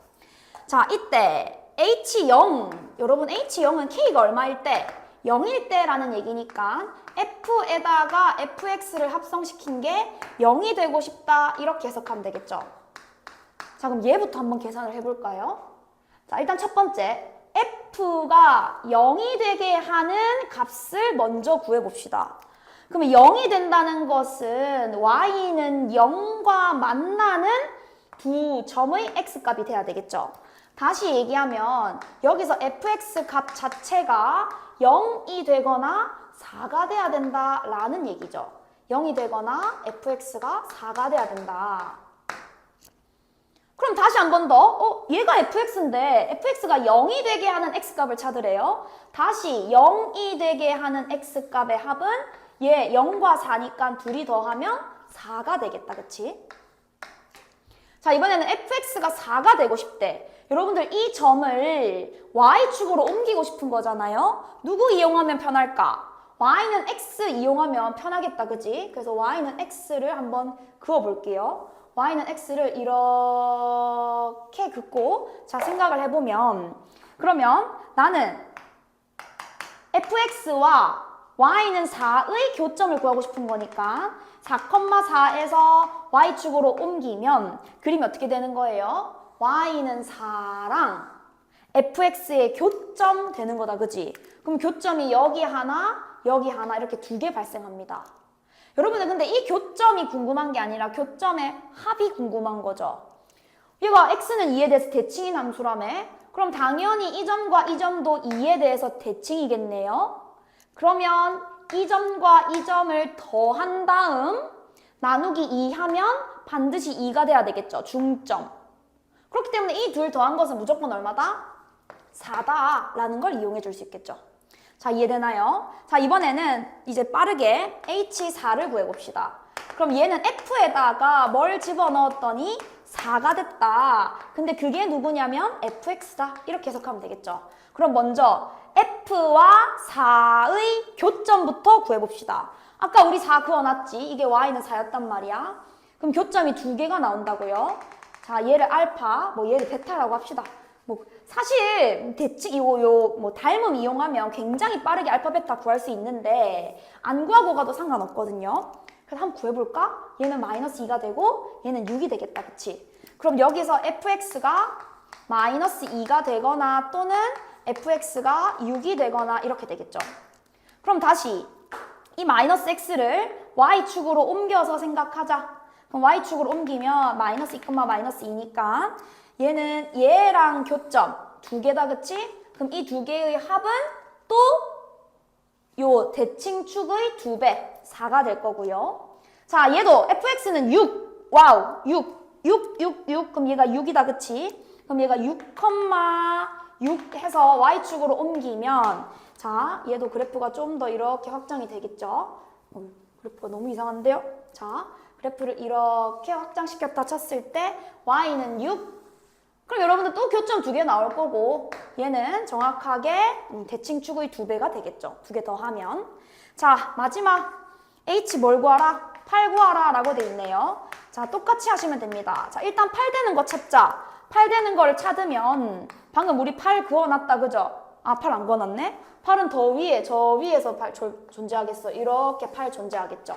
자, 이때 H0, 여러분 H0은 K가 얼마일 때? 0일 때라는 얘기니까 F에다가 Fx를 합성시킨 게 0이 되고 싶다 이렇게 해석하면 되겠죠. 자, 그럼 얘부터 한번 계산을 해볼까요? 자, 일단 첫 번째 F가 0이 되게 하는 값을 먼저 구해봅시다. 그러면 0이 된다는 것은 y는 0과 만나는 두 점의 x값이 돼야 되겠죠. 다시 얘기하면 여기서 fx 값 자체가 0이 되거나 4가 돼야 된다라는 얘기죠. 0이 되거나 fx가 4가 돼야 된다. 그럼 다시 한 번 더, 얘가 fx인데 fx가 0이 되게 하는 x값을 찾으래요. 다시 0이 되게 하는 x값의 합은 얘 0과 4니까 둘이 더하면 4가 되겠다, 그치? 자, 이번에는 fx가 4가 되고 싶대. 여러분들 이 점을 y축으로 옮기고 싶은 거잖아요. 누구 이용하면 편할까? y는 x 이용하면 편하겠다, 그지? 그래서 y는 x를 한번 그어볼게요. y는 x를 이렇게 긋고 자 생각을 해보면 그러면 나는 fx와 y는 4의 교점을 구하고 싶은 거니까 4,4에서 y축으로 옮기면 그림이 어떻게 되는 거예요? y는 4랑 fx의 교점 되는 거다, 그지? 그럼 교점이 여기 하나 이렇게 두 개 발생합니다. 여러분들 근데 이 교점이 궁금한 게 아니라 교점의 합이 궁금한 거죠. 얘가 x는 2에 대해서 대칭인 함수라며? 그럼 당연히 이 점과 이 점도 2에 대해서 대칭이겠네요. 그러면 이 점과 이 점을 더한 다음 나누기 2 하면 반드시 2가 돼야 되겠죠. 중점. 그렇기 때문에 이 둘 더한 것은 무조건 얼마다? 4다라는 걸 이용해 줄 수 있겠죠. 자, 이해되나요? 자, 이번에는 이제 빠르게 H4를 구해봅시다. 그럼 얘는 F에다가 뭘 집어넣었더니 4가 됐다. 근데 그게 누구냐면 fx다. 이렇게 해석하면 되겠죠. 그럼 먼저 F와 4의 교점부터 구해봅시다. 아까 우리 4 그어놨지? 이게 y는 4였단 말이야. 그럼 교점이 두 개가 나온다고요. 자, 얘를 알파, 얘를 베타라고 합시다. 사실 대칭 뭐 닮음 이용하면 굉장히 빠르게 알파 베타 구할 수 있는데 안 구하고 가도 상관없거든요. 그래서 한번 구해볼까? 얘는 마이너스 2가 되고 얘는 6이 되겠다, 그치? 그럼 여기서 fx가 마이너스 2가 되거나 또는 fx가 6이 되거나 이렇게 되겠죠. 그럼 다시 이 마이너스 x를 y축으로 옮겨서 생각하자. 그럼 y축으로 옮기면 마이너스 2, 마이너스 2니까 얘는 얘랑 교점 두 개다, 그치? 그럼 이 두 개의 합은 또 요 대칭축의 2배, 4가 될 거고요. 자, 얘도 fx는 6, 와우, 6. 그럼 얘가 6이다, 그치? 그럼 얘가 6,6 해서 y축으로 옮기면 자, 얘도 그래프가 좀 더 이렇게 확장이 되겠죠? 그래프가 너무 이상한데요? 자, 그래프를 이렇게 확장시켰다 쳤을 때 y는 6. 그럼 여러분들 또 교점 두 개 나올 거고 얘는 정확하게 대칭축의 2배가 되겠죠. 두 개 더 하면. 자, 마지막 h 뭘 구하라? 8 구하라 라고 돼 있네요. 자, 똑같이 하시면 됩니다. 자, 일단 8 되는 거 찾자. 8 되는 거를 찾으면 방금 우리 8 그어놨다, 그죠? 아, 8 안 그어놨네? 8은 더 위에, 저 위에서 8 존재하겠어. 이렇게 8 존재하겠죠.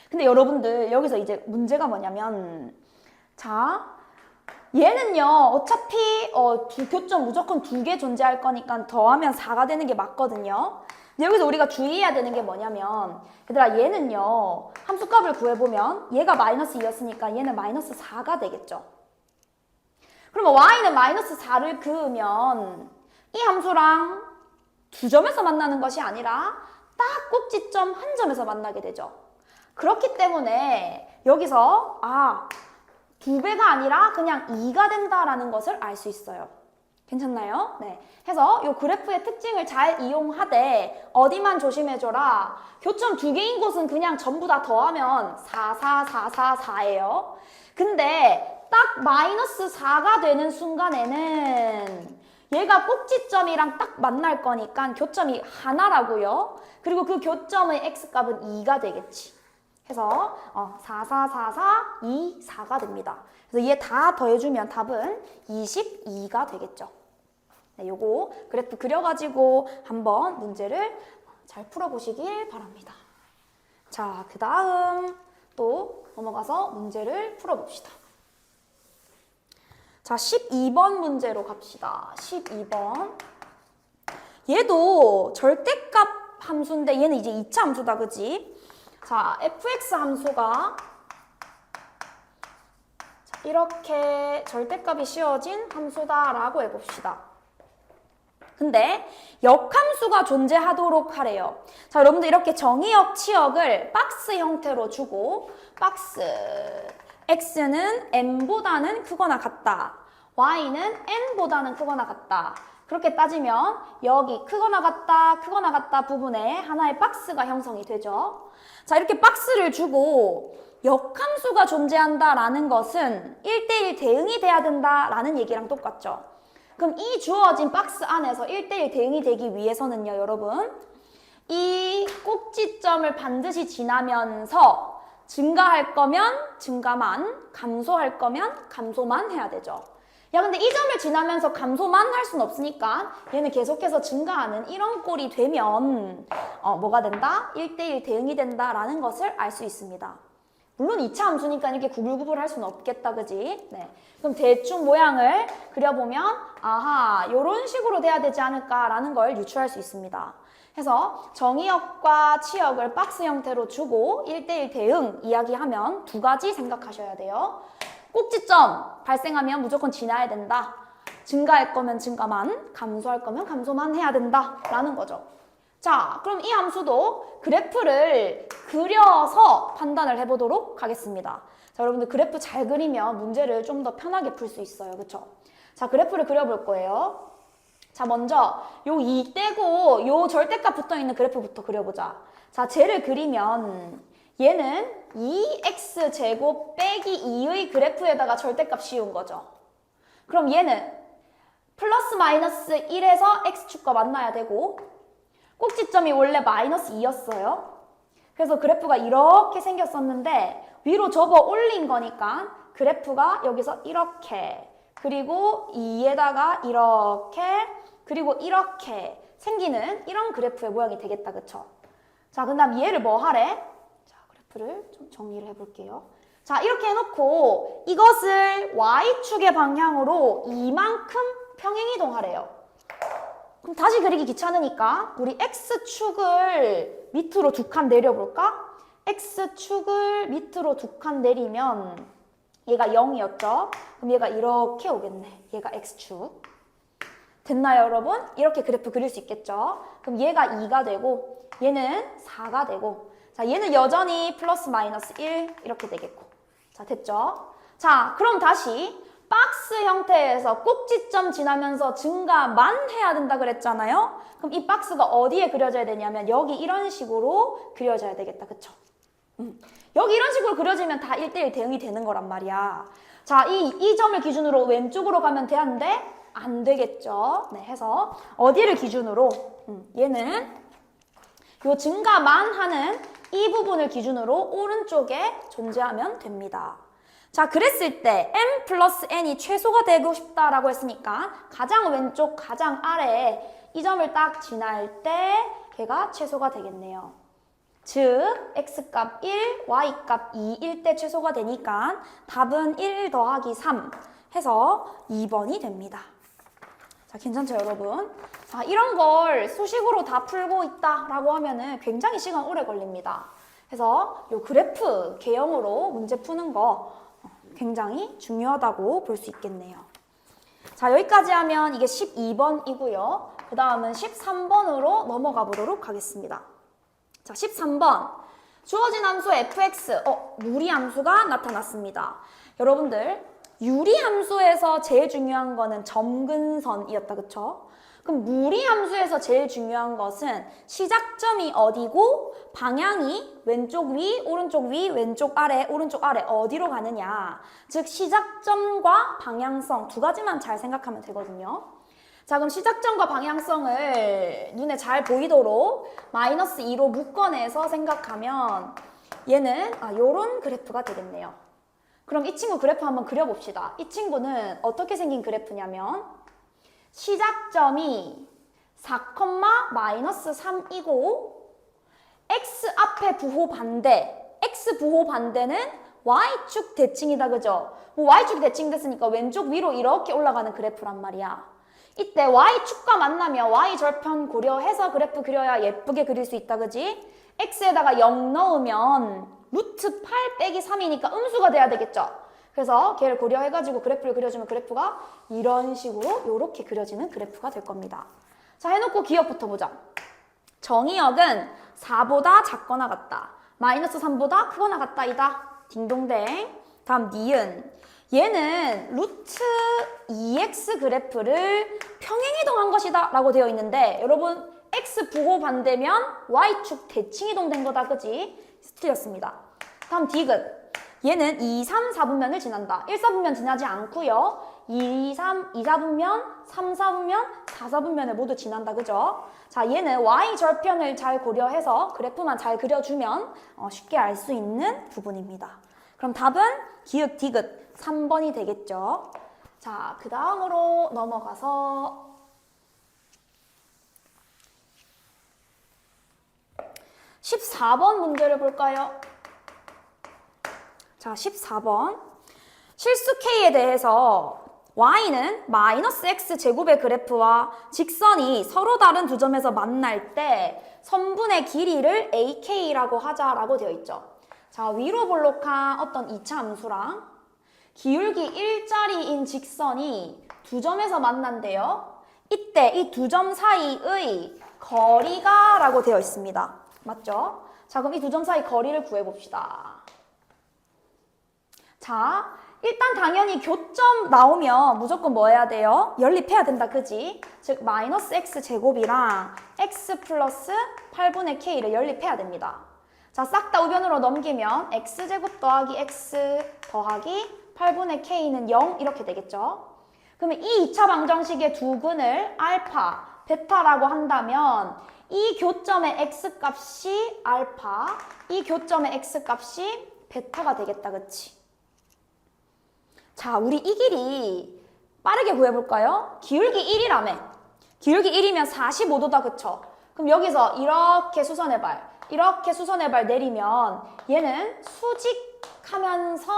근데 여러분들 여기서 이제 문제가 뭐냐면 자, 얘는요 어차피 교점 무조건 두 개 존재할 거니까 더하면 4가 되는 게 맞거든요. 근데 여기서 우리가 주의해야 되는 게 뭐냐면 얘들아, 얘는요 함수값을 구해보면 얘가 마이너스 2였으니까 얘는 마이너스 4가 되겠죠. 그러면 y는 마이너스 4를 그으면 이 함수랑 두 점에서 만나는 것이 아니라 딱 꼭지점 한 점에서 만나게 되죠. 그렇기 때문에 여기서 2배가 아니라 그냥 2가 된다라는 것을 알 수 있어요. 괜찮나요? 네. 해서 이 그래프의 특징을 잘 이용하되 어디만 조심해줘라. 교점 두 개인 곳은 그냥 전부 다 더하면 4, 4, 4, 4, 4예요. 근데 딱 마이너스 4가 되는 순간에는 얘가 꼭지점이랑 딱 만날 거니까 교점이 하나라고요. 그리고 그 교점의 x값은 2가 되겠지. 해서 4, 4, 4, 4, 2, 4가 됩니다. 그래서 얘 다 더해주면 답은 22가 되겠죠. 네, 요거 그래프 그려가지고 한번 문제를 잘 풀어보시길 바랍니다. 자, 그 다음 또 넘어가서 문제를 풀어봅시다. 자, 12번 문제로 갑시다. 12번. 얘도 절대값 함수인데 얘는 이제 2차 함수다, 그지? 자, fx 함수가 이렇게 절대값이 씌워진 함수다라고 해봅시다. 근데 역함수가 존재하도록 하래요. 자, 여러분들 이렇게 정의역, 치역을 박스 형태로 주고 박스 x는 n보다는 크거나 같다. y는 n보다는 크거나 같다. 그렇게 따지면 여기 크거나 같다 부분에 하나의 박스가 형성이 되죠. 자, 이렇게 박스를 주고 역함수가 존재한다라는 것은 1대1 대응이 돼야 된다라는 얘기랑 똑같죠. 그럼 이 주어진 박스 안에서 1대1 대응이 되기 위해서는요, 여러분, 이 꼭지점을 반드시 지나면서 증가할 거면 증가만, 감소할 거면 감소만 해야 되죠. 야, 근데 이 점을 지나면서 감소만 할 수는 없으니까 얘는 계속해서 증가하는 이런 꼴이 되면 뭐가 된다? 1대1 대응이 된다라는 것을 알 수 있습니다. 물론 2차 함수니까 이렇게 구불구불 할 수는 없겠다, 그지? 네. 그럼 대충 모양을 그려보면 아하, 요런 식으로 돼야 되지 않을까라는 걸 유추할 수 있습니다. 해서 정의역과 치역을 박스 형태로 주고 1대1 대응 이야기하면 두 가지 생각하셔야 돼요. 꼭지점 발생하면 무조건 지나야 된다. 증가할 거면 증가만, 감소할 거면 감소만 해야 된다라는 거죠. 자, 그럼 이 함수도 그래프를 그려서 판단을 해보도록 하겠습니다. 자, 여러분들 그래프 잘 그리면 문제를 좀 더 편하게 풀 수 있어요. 그쵸? 자, 그래프를 그려볼 거예요. 자, 먼저 요 2떼고 요 절대값 붙어있는 그래프부터 그려보자. 자, 쟤를 그리면 얘는 2x제곱 빼기 2의 그래프에다가 절대값 씌운 거죠. 그럼 얘는 플러스 마이너스 1에서 x축과 만나야 되고 꼭지점이 원래 마이너스 2였어요. 그래서 그래프가 이렇게 생겼었는데 위로 접어 올린 거니까 그래프가 여기서 이렇게, 그리고 2에다가 이렇게, 그리고 이렇게 생기는 이런 그래프의 모양이 되겠다, 그쵸? 자, 그 다음 얘를 뭐 하래? 자, 그래프를 좀 정리를 해볼게요. 자, 이렇게 해놓고 이것을 y축의 방향으로 이만큼 평행이동하래요. 그럼 다시 그리기 귀찮으니까 우리 x축을 밑으로 두 칸 내려볼까? x축을 밑으로 두 칸 내리면 얘가 0이었죠? 그럼 얘가 이렇게 오겠네. 얘가 x축. 됐나요, 여러분? 이렇게 그래프 그릴 수 있겠죠? 그럼 얘가 2가 되고 얘는 4가 되고, 자, 얘는 여전히 플러스 마이너스 1 이렇게 되겠고. 자, 됐죠? 자, 그럼 다시 박스 형태에서 꼭지점 지나면서 증가만 해야 된다 그랬잖아요? 그럼 이 박스가 어디에 그려져야 되냐면 여기 이런 식으로 그려져야 되겠다, 그쵸? 여기 이런 식으로 그려지면 다 1대1 대응이 되는 거란 말이야. 자, 이 점을 기준으로 왼쪽으로 가면 되는데 안 되겠죠? 네, 해서 어디를 기준으로? 얘는 요 증가만 하는 이 부분을 기준으로 오른쪽에 존재하면 됩니다. 자, 그랬을 때 m 플러스 n이 최소가 되고 싶다라고 했으니까 가장 왼쪽, 가장 아래에 이 점을 딱 지날 때 걔가 최소가 되겠네요. 즉, x값 1, y값 2일 때 최소가 되니까 답은 1 더하기 3 해서 2번이 됩니다. 자, 괜찮죠, 여러분? 자, 이런 걸 수식으로 다 풀고 있다라고 하면은 굉장히 시간 오래 걸립니다. 그래서 요 그래프 개형으로 문제 푸는 거 굉장히 중요하다고 볼 수 있겠네요. 자, 여기까지 하면 이게 12번이고요. 그 다음은 13번으로 넘어가 보도록 하겠습니다. 자, 13번. 주어진 함수 fx, 무리함수가 나타났습니다. 여러분들, 유리함수에서 제일 중요한 거는 점근선이었다, 그쵸? 그럼 무리함수에서 제일 중요한 것은 시작점이 어디고 방향이 왼쪽 위, 오른쪽 위, 왼쪽 아래, 오른쪽 아래 어디로 가느냐. 즉 시작점과 방향성 두 가지만 잘 생각하면 되거든요. 자, 그럼 시작점과 방향성을 눈에 잘 보이도록 마이너스 2로 묶어내서 생각하면 얘는 요런 그래프가 되겠네요. 그럼 이 친구 그래프 한번 그려봅시다. 이 친구는 어떻게 생긴 그래프냐면 시작점이 4, 마이너스 3이고 x 앞에 부호 반대, x 부호 반대는 y축 대칭이다, 그죠? 뭐 y축 대칭 됐으니까 왼쪽 위로 이렇게 올라가는 그래프란 말이야. 이때 y축과 만나면 y절편 고려해서 그래프 그려야 예쁘게 그릴 수 있다, 그지? x에다가 0 넣으면 루트 8 빼기 3이니까 음수가 돼야 되겠죠? 그래서 걔를 고려해가지고 그래프를 그려주면 그래프가 이런 식으로 이렇게 그려지는 그래프가 될 겁니다. 자, 해놓고 기억부터 보자. 정의역은 4보다 작거나 같다. 마이너스 3보다 크거나 같다, 이다. 딩동댕. 다음 니은. 얘는 루트 2x 그래프를 평행이동한 것이다 라고 되어 있는데 여러분 x 부호 반대면 y축 대칭이동 된 거다, 그지? 틀렸습니다. 다음 디귿. 얘는 2, 3, 4분면을 지난다. 1, 4분면 지나지 않고요. 2, 3, 2, 4분면, 3, 4분면, 4, 4분면을 모두 지난다, 그죠? 자, 얘는 y절편을 잘 고려해서 그래프만 잘 그려주면 쉽게 알 수 있는 부분입니다. 그럼 답은 기역 디귿 3번이 되겠죠. 자, 그 다음으로 넘어가서 14번 문제를 볼까요? 자, 14번. 실수 K에 대해서 Y는 마이너스 X 제곱의 그래프와 직선이 서로 다른 두 점에서 만날 때 선분의 길이를 AK라고 하자라고 되어 있죠. 자, 위로 볼록한 어떤 2차 함수랑 기울기 1짜리인 직선이 두 점에서 만난대요. 이때 이 두 점 사이의 거리가 라고 되어 있습니다. 맞죠? 자, 그럼 이 두 점 사이 거리를 구해봅시다. 자, 일단 당연히 교점 나오면 무조건 뭐 해야 돼요? 연립해야 된다, 그지? 즉 마이너스 x 제곱이랑 x 플러스 8분의 k를 연립해야 됩니다. 자, 싹 다 우변으로 넘기면 x 제곱 더하기 x 더하기 8분의 k는 0 이렇게 되겠죠? 그러면 이 2차 방정식의 두 근을 알파, 베타라고 한다면 이 교점의 x값이 알파, 이 교점의 x값이 베타가 되겠다, 그치? 자, 우리 이 길이 빠르게 구해볼까요? 기울기 1이라며. 기울기 1이면 45도다, 그쵸? 그럼 여기서 이렇게 수선의 발 내리면 얘는 수직하면서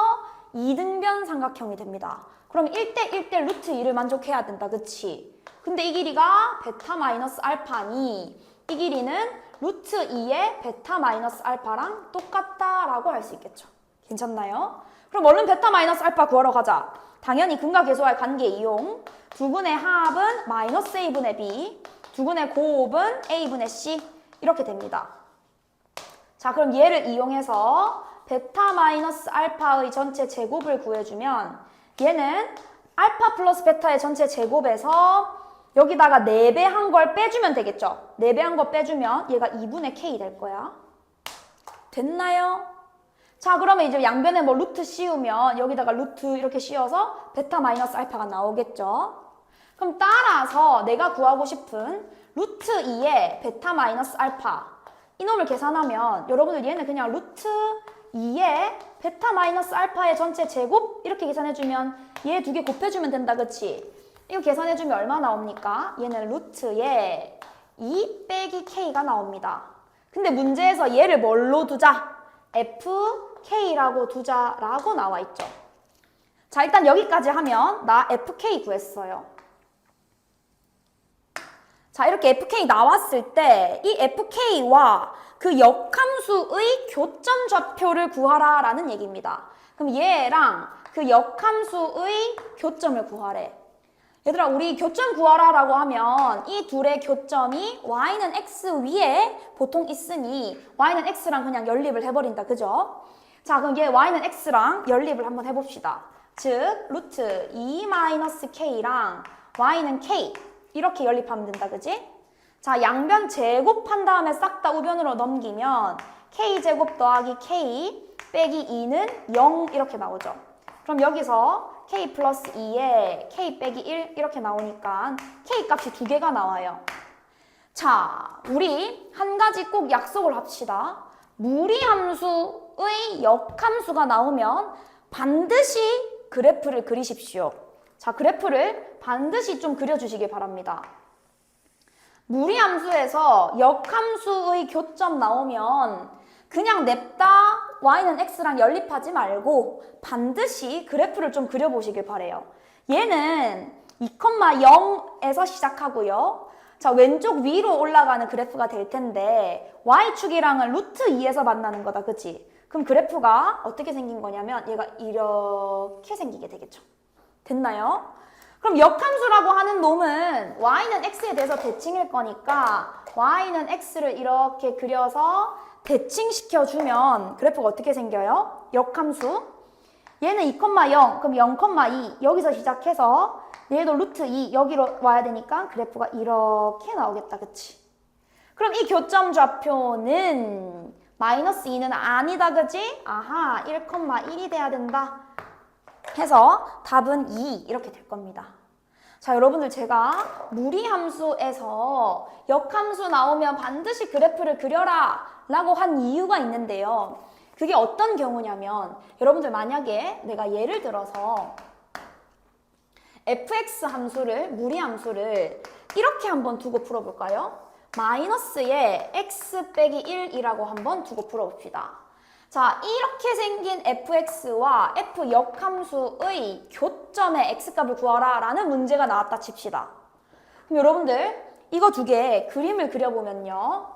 이등변 삼각형이 됩니다. 그럼 1대 1대 루트 2를 만족해야 된다, 그치? 근데 이 길이가 베타 마이너스 알파니 이 길이는 루트 2의 베타 마이너스 알파랑 똑같다라고 할 수 있겠죠. 괜찮나요? 그럼 얼른 베타 마이너스 알파 구하러 가자. 당연히 근과 계수와의 관계 이용. 두 근의 합은 마이너스 a분의 b, 두 근의 곱은 a분의 c 이렇게 됩니다. 자, 그럼 얘를 이용해서 베타 마이너스 알파의 전체 제곱을 구해주면 얘는 알파 플러스 베타의 전체 제곱에서 여기다가 4배 한 걸 빼주면 되겠죠. 4배 한 거 빼주면 얘가 2분의 k 될 거야. 됐나요? 자, 그러면 이제 양변에 뭐 루트 씌우면 여기다가 루트 이렇게 씌워서 베타 마이너스 알파가 나오겠죠. 그럼 따라서 내가 구하고 싶은 루트 2의 베타 마이너스 알파 이놈을 계산하면 여러분들 얘는 그냥 루트 2의 베타 마이너스 알파의 전체 제곱 이렇게 계산해주면 얘 두 개 곱해주면 된다, 그치? 이거 계산해주면 얼마 나옵니까? 얘는 루트에 2 빼기 k가 나옵니다. 근데 문제에서 얘를 뭘로 두자? fk라고 두자라고 나와 있죠. 자, 일단 여기까지 하면 나 fk 구했어요. 자, 이렇게 fk 나왔을 때 이 fk와 그 역함수의 교점 좌표를 구하라 라는 얘기입니다. 그럼 얘랑 그 역함수의 교점을 구하래. 얘들아, 우리 교점 구하라 라고 하면 이 둘의 교점이 y는 x 위에 보통 있으니 y는 x랑 그냥 연립을 해버린다, 그죠? 자, 그럼 얘 y는 x랑 연립을 한번 해봅시다. 즉 루트 2-k랑 y는 k 이렇게 연립하면 된다, 그지? 자, 양변 제곱한 다음에 싹 다 우변으로 넘기면 k제곱 더하기 k 빼기 2는 0 이렇게 나오죠. 그럼 여기서 k 플러스 2에 k 빼기 1 이렇게 나오니까 k 값이 2개가 나와요. 자, 우리 한 가지 꼭 약속을 합시다. 무리함수의 역함수가 나오면 반드시 그래프를 그리십시오. 자, 그래프를 반드시 좀 그려주시기 바랍니다. 무리함수에서 역함수의 교점 나오면 그냥 냅다 y는 x랑 연립하지 말고 반드시 그래프를 좀 그려보시길 바래요. 얘는 2,0에서 시작하고요. 자, 왼쪽 위로 올라가는 그래프가 될 텐데 y축이랑은 루트 2에서 만나는 거다, 그치? 그럼 그래프가 어떻게 생긴 거냐면 얘가 이렇게 생기게 되겠죠. 됐나요? 그럼 역함수라고 하는 놈은 y는 x에 대해서 대칭일 거니까 y는 x를 이렇게 그려서 대칭시켜주면 그래프가 어떻게 생겨요? 역함수. 얘는 2,0, 그럼 0,2 여기서 시작해서 얘도 루트 2 여기로 와야 되니까 그래프가 이렇게 나오겠다, 그치? 그럼 이 교점 좌표는 마이너스 2는 아니다, 그치? 아하, 1,1이 돼야 된다 해서 답은 2 이렇게 될 겁니다. 자, 여러분들 제가 무리함수에서 역함수 나오면 반드시 그래프를 그려라 라고 한 이유가 있는데요. 그게 어떤 경우냐면 여러분들 만약에 내가 예를 들어서 fx 함수를, 무리함수를 이렇게 한번 두고 풀어볼까요? 마이너스에 x 빼기 1이라고 한번 두고 풀어봅시다. 자, 이렇게 생긴 fx와 f 역함수의 교점의 x값을 구하라 라는 문제가 나왔다 칩시다. 그럼 여러분들 이거 두 개 그림을 그려보면요.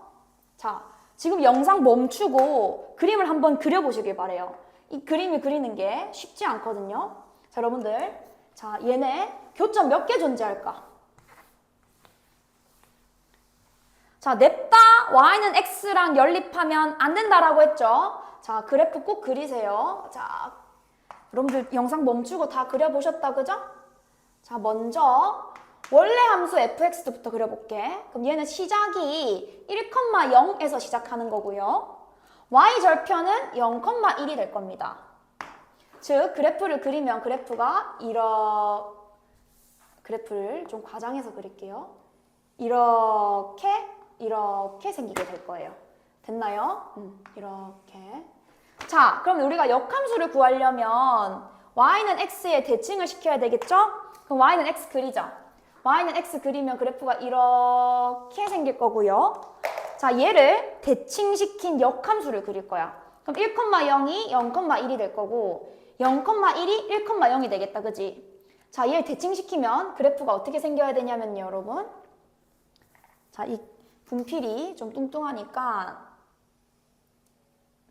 자, 지금 영상 멈추고 그림을 한번 그려보시길 바래요. 이 그림을 그리는 게 쉽지 않거든요. 자, 여러분들, 자, 얘네 교점 몇 개 존재할까? 자, 냅다 y는 x랑 연립하면 안 된다라고 했죠. 자, 그래프 꼭 그리세요. 자, 여러분들 영상 멈추고 다 그려보셨다, 그죠? 자, 먼저 원래 함수 fx부터 그려볼게. 그럼 얘는 시작이 1,0에서 시작하는 거고요. y절편은 0,1이 될 겁니다. 즉, 그래프를 그리면 그래프가 그래프를 좀 과장해서 그릴게요. 이렇게 생기게 될 거예요. 됐나요? 이렇게. 자, 그럼 우리가 역함수를 구하려면 y는 x에 대칭을 시켜야 되겠죠? 그럼 y는 x 그리자. y는 x 그리면 그래프가 이렇게 생길 거고요. 자, 얘를 대칭시킨 역함수를 그릴 거야. 그럼 1,0이 0,1이 될 거고 0,1이 1,0이 되겠다, 그지? 자, 얘를 대칭시키면 그래프가 어떻게 생겨야 되냐면요, 여러분. 자, 이 분필이 좀 뚱뚱하니까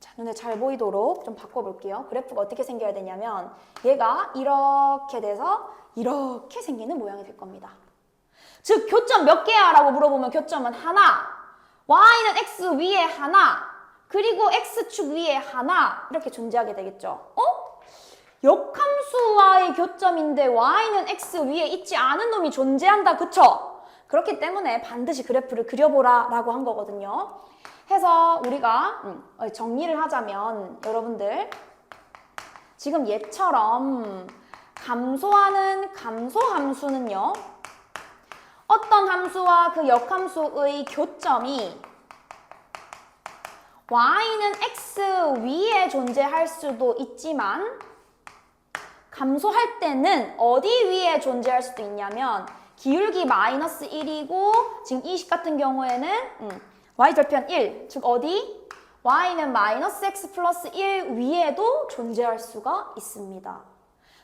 자, 눈에 잘 보이도록 좀 바꿔볼게요. 그래프가 어떻게 생겨야 되냐면 얘가 이렇게 돼서 이렇게 생기는 모양이 될 겁니다. 즉, 교점 몇 개야? 라고 물어보면 교점은 하나, y는 x 위에 하나, 그리고 x축 위에 하나 이렇게 존재하게 되겠죠. 역함수와의 교점인데 y는 x 위에 있지 않은 놈이 존재한다, 그쵸? 그렇기 때문에 반드시 그래프를 그려보라 라고 한 거거든요. 해서 우리가 정리를 하자면 여러분들 지금 얘처럼 감소하는 감소함수는요, 어떤 함수와 그 역함수의 교점이 y는 x 위에 존재할 수도 있지만 감소할 때는 어디 위에 존재할 수도 있냐면 기울기 마이너스 1이고 지금 이 식 같은 경우에는 y절편 1, 즉 어디? y는 마이너스 x 플러스 1 위에도 존재할 수가 있습니다.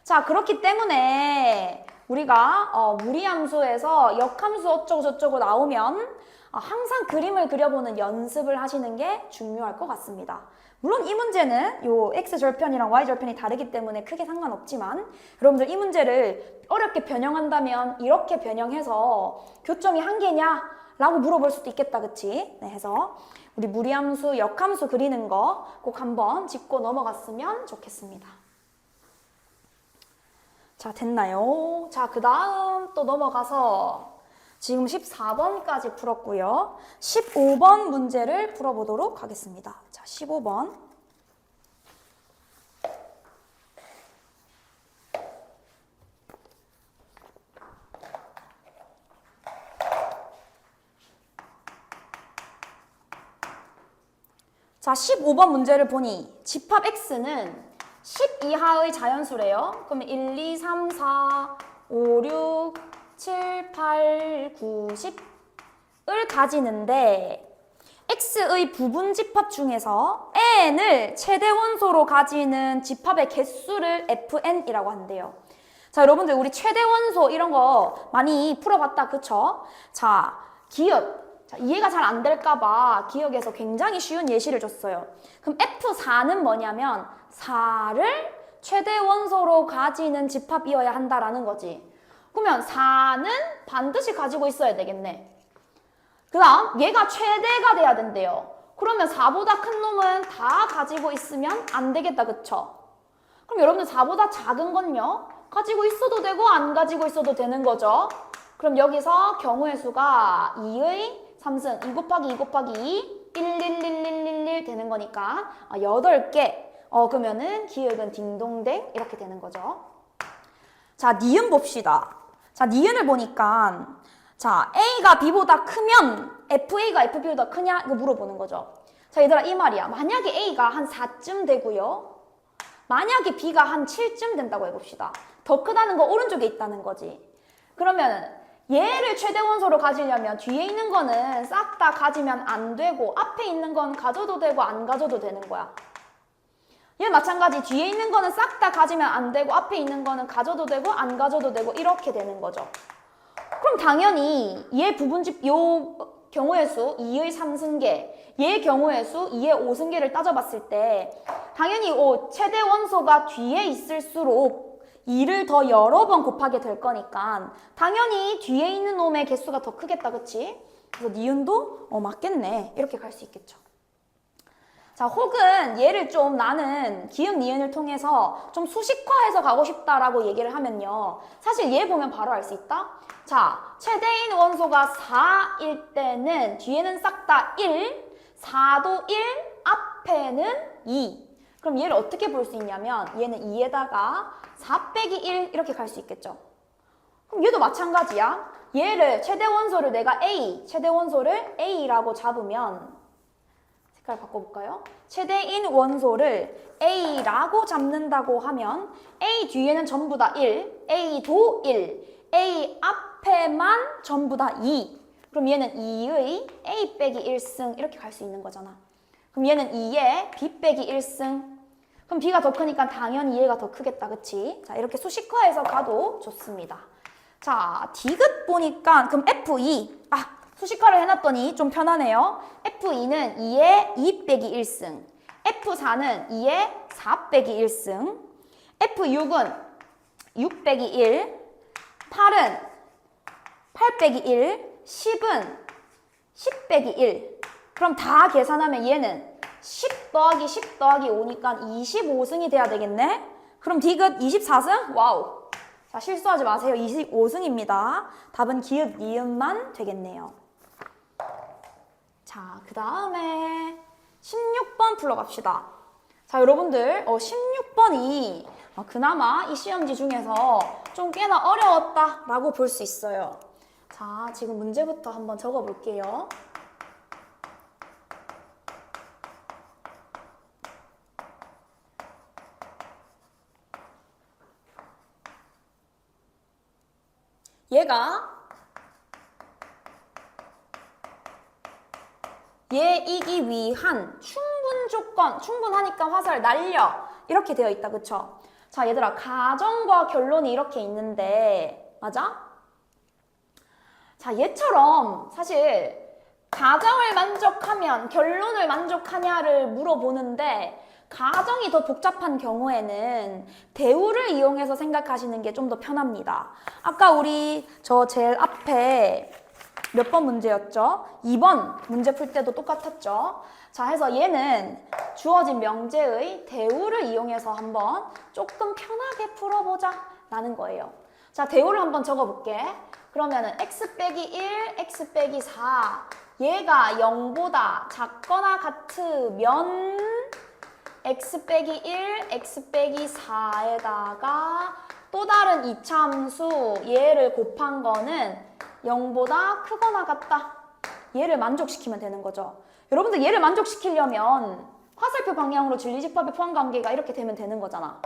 자, 그렇기 때문에 우리가 무리함수에서 역함수 어쩌고 저쩌고 나오면 항상 그림을 그려보는 연습을 하시는 게 중요할 것 같습니다. 물론 이 문제는 요 x절편이랑 y절편이 다르기 때문에 크게 상관없지만 여러분들 이 문제를 어렵게 변형한다면 이렇게 변형해서 교점이 한 개냐? 라고 물어볼 수도 있겠다, 그치? 네, 해서 우리 무리함수, 역함수 그리는 거 꼭 한번 짚고 넘어갔으면 좋겠습니다. 자, 됐나요? 자, 그 다음 또 넘어가서 지금 14번까지 풀었고요. 15번 문제를 풀어보도록 하겠습니다. 자, 15번. 자, 15번 문제를 보니 집합 x는 10 이하의 자연수래요. 그러면 1, 2, 3, 4, 5, 6, 7, 8, 9, 10을 가지는데 x의 부분 집합 중에서 n을 최대 원소로 가지는 집합의 개수를 fn이라고 한대요. 자, 여러분들 우리 최대 원소 이런 거 많이 풀어봤다, 그쵸? 자, 기억. 자, 이해가 잘 안 될까봐 기억에서 굉장히 쉬운 예시를 줬어요. 그럼 F4는 뭐냐면 4를 최대 원소로 가지는 집합이어야 한다라는 거지. 그러면 4는 반드시 가지고 있어야 되겠네. 그 다음 얘가 최대가 돼야 된대요. 그러면 4보다 큰 놈은 다 가지고 있으면 안 되겠다, 그쵸? 그럼 여러분들 4보다 작은 건요? 가지고 있어도 되고 안 가지고 있어도 되는 거죠. 그럼 여기서 경우의 수가 2의 3승 2 곱하기 2 곱하기 2 11111 되는 거니까 8개. 그러면은 기억은 딩동댕 이렇게 되는 거죠. 자, 니은 봅시다. 자, 니은을 보니까 자, A가 B보다 크면 FA가 FB보다 크냐? 이거 물어보는 거죠. 자, 얘들아 이 말이야. 만약에 A가 한 4쯤 되고요. 만약에 B가 한 7쯤 된다고 해봅시다. 더 크다는 거 오른쪽에 있다는 거지. 그러면 얘를 최대 원소로 가지려면 뒤에 있는 거는 싹 다 가지면 안 되고 앞에 있는 건 가져도 되고 안 가져도 되는 거야. 얘 마찬가지 뒤에 있는 거는 싹 다 가지면 안 되고 앞에 있는 거는 가져도 되고 안 가져도 되고 이렇게 되는 거죠. 그럼 당연히 얘 부분집 요 경우의 수 2의 3승계 얘 경우의 수 2의 5승계를 따져봤을 때 당연히 최대 원소가 뒤에 있을수록 2를 더 여러 번 곱하게 될 거니까 당연히 뒤에 있는 놈의 개수가 더 크겠다, 그치? 그래서 니은도 맞겠네 이렇게 갈 수 있겠죠. 자, 혹은 얘를 좀 나는 기억 니은을 통해서 좀 수식화해서 가고 싶다라고 얘기를 하면요. 사실 얘 보면 바로 알 수 있다? 자, 최대인 원소가 4일 때는 뒤에는 싹 다 1, 4도 1, 앞에는 2. 그럼 얘를 어떻게 볼 수 있냐면 얘는 2에다가 4 빼기 1 이렇게 갈 수 있겠죠. 그럼 얘도 마찬가지야. 얘를 최대 원소를 내가 A, 최대 원소를 A라고 잡으면 색깔 바꿔볼까요? 최대인 원소를 A라고 잡는다고 하면 A 뒤에는 전부 다 1, A도 1, A 앞에만 전부 다 2. 그럼 얘는 2의 A 빼기 1승 이렇게 갈 수 있는 거잖아. 그럼 얘는 2의 B 빼기 1승. 그럼 B가 더 크니까 당연히 얘가 더 크겠다, 그치? 자, 이렇게 수식화해서 가도 좋습니다. 자, 디귿 보니까 그럼 F2. 수식화를 해놨더니 좀 편하네요. F2는 2의 2 빼기 1승. F4는 2의 4 빼기 1승. F6은 6 빼기 1. 8은 8 빼기 1. 10은 10 빼기 1. 그럼 다 계산하면 얘는 10 더하기 10 더하기 5니까 25승이 돼야 되겠네? 그럼 디귿 24승? 와우. 자, 실수하지 마세요. 25승입니다. 답은 기읍, 니은만 되겠네요. 자, 그 다음에 16번 풀어갑시다. 자, 여러분들 16번이 그나마 이 시험지 중에서 좀 꽤나 어려웠다라고 볼 수 있어요. 자, 지금 문제부터 한번 적어볼게요. 얘이기 위한 충분 조건, 충분하니까 화살 날려 이렇게 되어 있다, 그쵸? 자, 얘들아, 가정과 결론이 이렇게 있는데 맞아? 자, 얘처럼 사실 가정을 만족하면 결론을 만족하냐를 물어보는데 가정이 더 복잡한 경우에는 대우를 이용해서 생각하시는 게 좀 더 편합니다. 아까 우리 저 제일 앞에 몇 번 문제였죠? 2번 문제 풀 때도 똑같았죠? 자, 해서 얘는 주어진 명제의 대우를 이용해서 한번 조금 편하게 풀어보자 라는 거예요. 자, 대우를 한번 적어볼게. 그러면은 x 빼기 1, x 빼기 4 얘가 0보다 작거나 같으면 x 빼기 1, x 빼기 4에다가 또 다른 이차함수 얘를 곱한 거는 0보다 크거나 같다. 얘를 만족시키면 되는 거죠. 여러분들 얘를 만족시키려면 화살표 방향으로 진리집합의 포함관계가 이렇게 되면 되는 거잖아.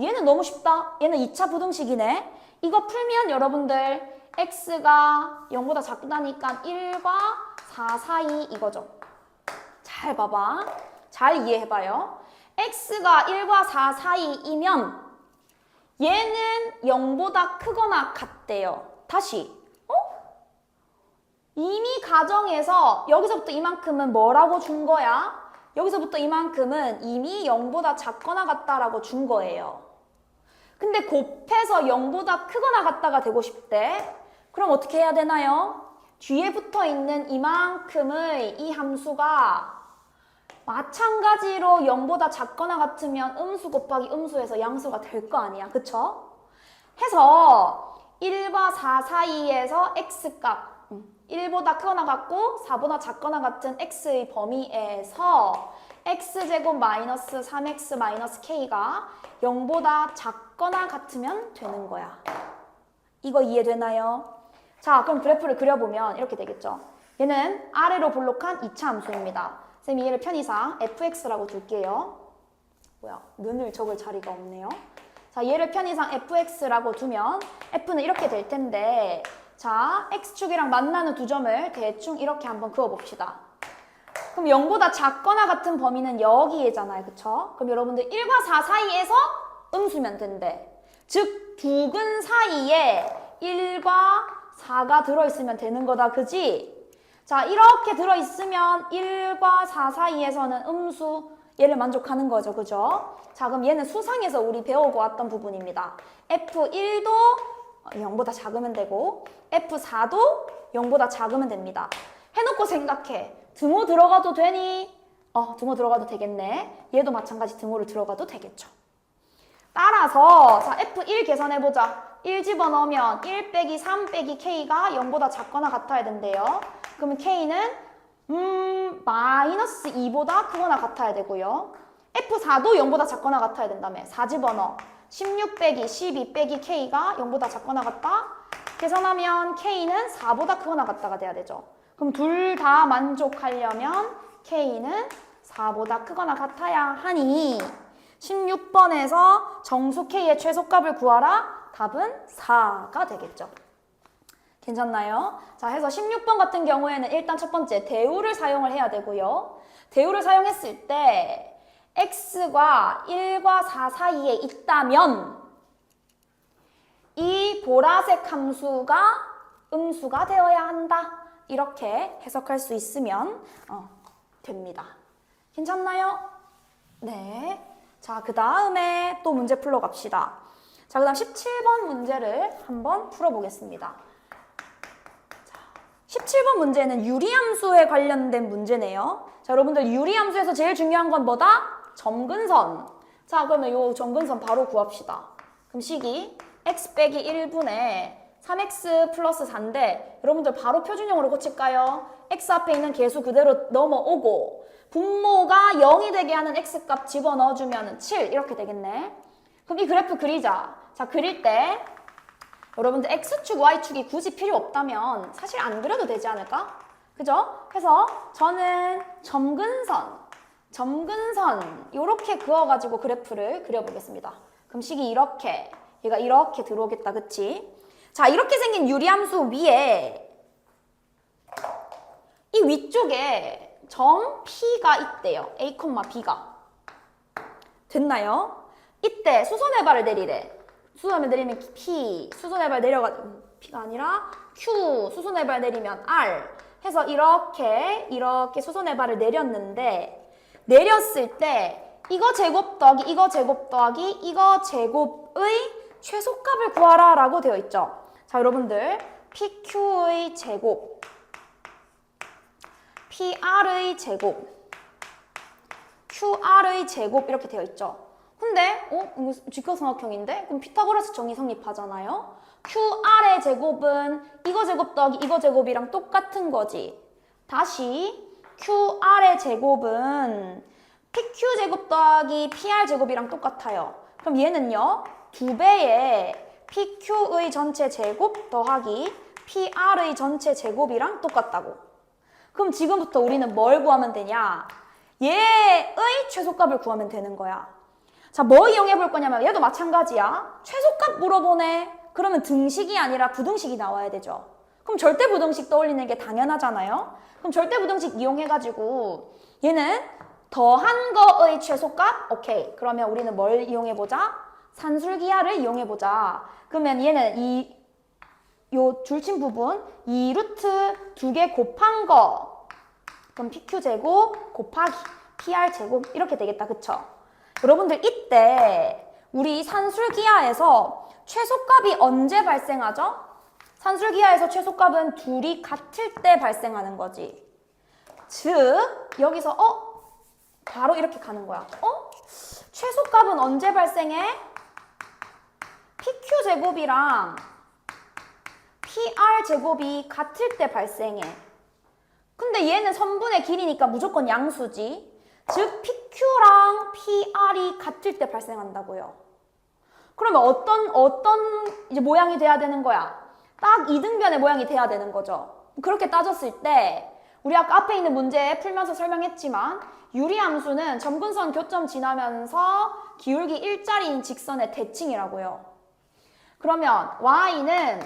얘는 너무 쉽다. 얘는 2차 부등식이네. 이거 풀면 여러분들 x가 0보다 작다니까 1과 4 사이 이거죠. 잘 봐봐. 잘 이해해봐요. x가 1과 4 사이이면 얘는 0보다 크거나 같대요. 다시. 이미 가정에서 여기서부터 이만큼은 뭐라고 준 거야? 여기서부터 이만큼은 이미 0보다 작거나 같다라고 준 거예요. 근데 곱해서 0보다 크거나 같다가 되고 싶대. 그럼 어떻게 해야 되나요? 뒤에 붙어 있는 이만큼의 이 함수가 마찬가지로 0보다 작거나 같으면 음수 곱하기 음수에서 양수가 될 거 아니야. 그쵸? 해서 1과 4 사이에서 x값 1보다 크거나 같고 4보다 작거나 같은 x의 범위에서 x제곱 마이너스 3x 마이너스 k가 0보다 작거나 같으면 되는 거야. 이거 이해되나요? 자, 그럼 그래프를 그려보면 이렇게 되겠죠. 얘는 아래로 볼록한 2차 함수입니다. 쌤이 얘를 편의상 fx라고 둘게요. 눈을 적을 자리가 없네요. 자, 얘를 편의상 fx라고 두면 f는 이렇게 될 텐데, 자, x축이랑 만나는 두 점을 대충 이렇게 한번 그어봅시다. 그럼 0보다 작거나 같은 범위는 여기에잖아요. 그쵸? 그럼 여러분들 1과 4 사이에서 음수면 된대. 즉, 두 근 사이에 1과 4가 들어있으면 되는 거다. 그지? 자, 이렇게 들어있으면 1과 4 사이에서는 음수 얘를 만족하는 거죠. 그죠? 자, 그럼 얘는 수상에서 우리 배우고 왔던 부분입니다. F1도 0보다 작으면 되고 F4도 0보다 작으면 됩니다. 해놓고 생각해. 등호 들어가도 되니? 등호 들어가도 되겠네. 얘도 마찬가지 등호를 들어가도 되겠죠. 따라서 자 F1 계산해보자. 1 집어넣으면 1 빼기 3 빼기 K가 0보다 작거나 같아야 된대요. 그러면 K는 마이너스 2보다 크거나 같아야 되고요. F4도 0보다 작거나 같아야 된다며. 4 집어넣어. 16 빼기 12 빼기 K가 0보다 작거나 같다. 계산하면 K는 4보다 크거나 같다가 돼야 되죠. 그럼 둘 다 만족하려면 K는 4보다 크거나 같아야 하니 16번에서 정수 K의 최소값을 구하라. 답은 4가 되겠죠. 괜찮나요? 자, 해서 16번 같은 경우에는 일단 첫 번째 대우를 사용을 해야 되고요. 대우를 사용했을 때 x가 1과 4 사이에 있다면 이 보라색 함수가 음수가 되어야 한다. 이렇게 해석할 수 있으면 됩니다. 괜찮나요? 네. 자, 그 다음에 또 문제 풀러 갑시다. 자, 그 다음 17번 문제를 한번 풀어보겠습니다. 자, 17번 문제는 유리함수에 관련된 문제네요. 자, 여러분들 유리함수에서 제일 중요한 건 뭐다? 점근선. 자, 그러면 요 점근선 바로 구합시다. 그럼 식이 x 빼기 1분의 3x 플러스 4인데 여러분들 바로 표준형으로 고칠까요? x 앞에 있는 계수 그대로 넘어오고 분모가 0이 되게 하는 x값 집어넣어주면 7 이렇게 되겠네. 그럼 이 그래프 그리자. 자, 그릴 때 여러분들 x축, y축이 굳이 필요 없다면 사실 안 그려도 되지 않을까? 그죠? 그래서 저는 점근선 이렇게 그어가지고 그래프를 그려보겠습니다. 그럼 식이 이렇게, 얘가 이렇게 들어오겠다, 그치? 자, 이렇게 생긴 유리함수 위에 이 위쪽에 점 P가 있대요. A, B가. 됐나요? 이때 수선해발을 내리래. 수선해발 내리면 P, 수선해발 내려가지고 P가 아니라 Q, 수선해발 내리면 R 해서 이렇게 수선해발을 내렸는데 내렸을 때 이거 제곱 더하기 이거 제곱 더하기 이거 제곱의 최소값을 구하라 라고 되어 있죠. 자, 여러분들 PQ의 제곱, PR의 제곱, QR의 제곱 이렇게 되어 있죠. 근데 이거 직각삼각형인데? 그럼 피타고라스 정의 성립하잖아요. QR의 제곱은 이거 제곱 더하기 이거 제곱이랑 똑같은 거지. 다시 QR의 제곱은 PQ 제곱 더하기 PR 제곱이랑 똑같아요. 그럼 얘는요, 2배의 PQ의 전체 제곱 더하기 PR의 전체 제곱이랑 똑같다고. 그럼 지금부터 우리는 뭘 구하면 되냐? 얘의 최소값을 구하면 되는 거야. 자, 뭐 이용해 볼 거냐면 얘도 마찬가지야. 최소값 물어보네. 그러면 등식이 아니라 부등식이 나와야 되죠. 그럼 절대부등식 떠올리는 게 당연하잖아요. 그럼 절대부등식 이용해가지고 얘는 더한 거의 최소값? 오케이. 그러면 우리는 뭘 이용해보자? 산술기하를 이용해보자. 그러면 얘는 요 줄친 부분 2루트 2개 곱한 거, 그럼 PQ제곱 곱하기 PR제곱 이렇게 되겠다. 그쵸? 여러분들 이때 우리 산술기하에서 최소값이 언제 발생하죠? 산술기하에서 최소값은 둘이 같을 때 발생하는 거지. 즉 여기서 바로 이렇게 가는 거야. 최소값은 언제 발생해? PQ제곱이랑 PR제곱이 같을 때 발생해. 근데 얘는 선분의 길이니까 무조건 양수지. 즉 PQ랑 PR이 같을 때 발생한다고요. 그러면 어떤 이제 모양이 돼야 되는 거야? 딱 이등변의 모양이 돼야 되는 거죠. 그렇게 따졌을 때 우리 아까 앞에 있는 문제 풀면서 설명했지만 유리함수는 점근선 교점 지나면서 기울기 일자리인 직선의 대칭이라고요. 그러면 y는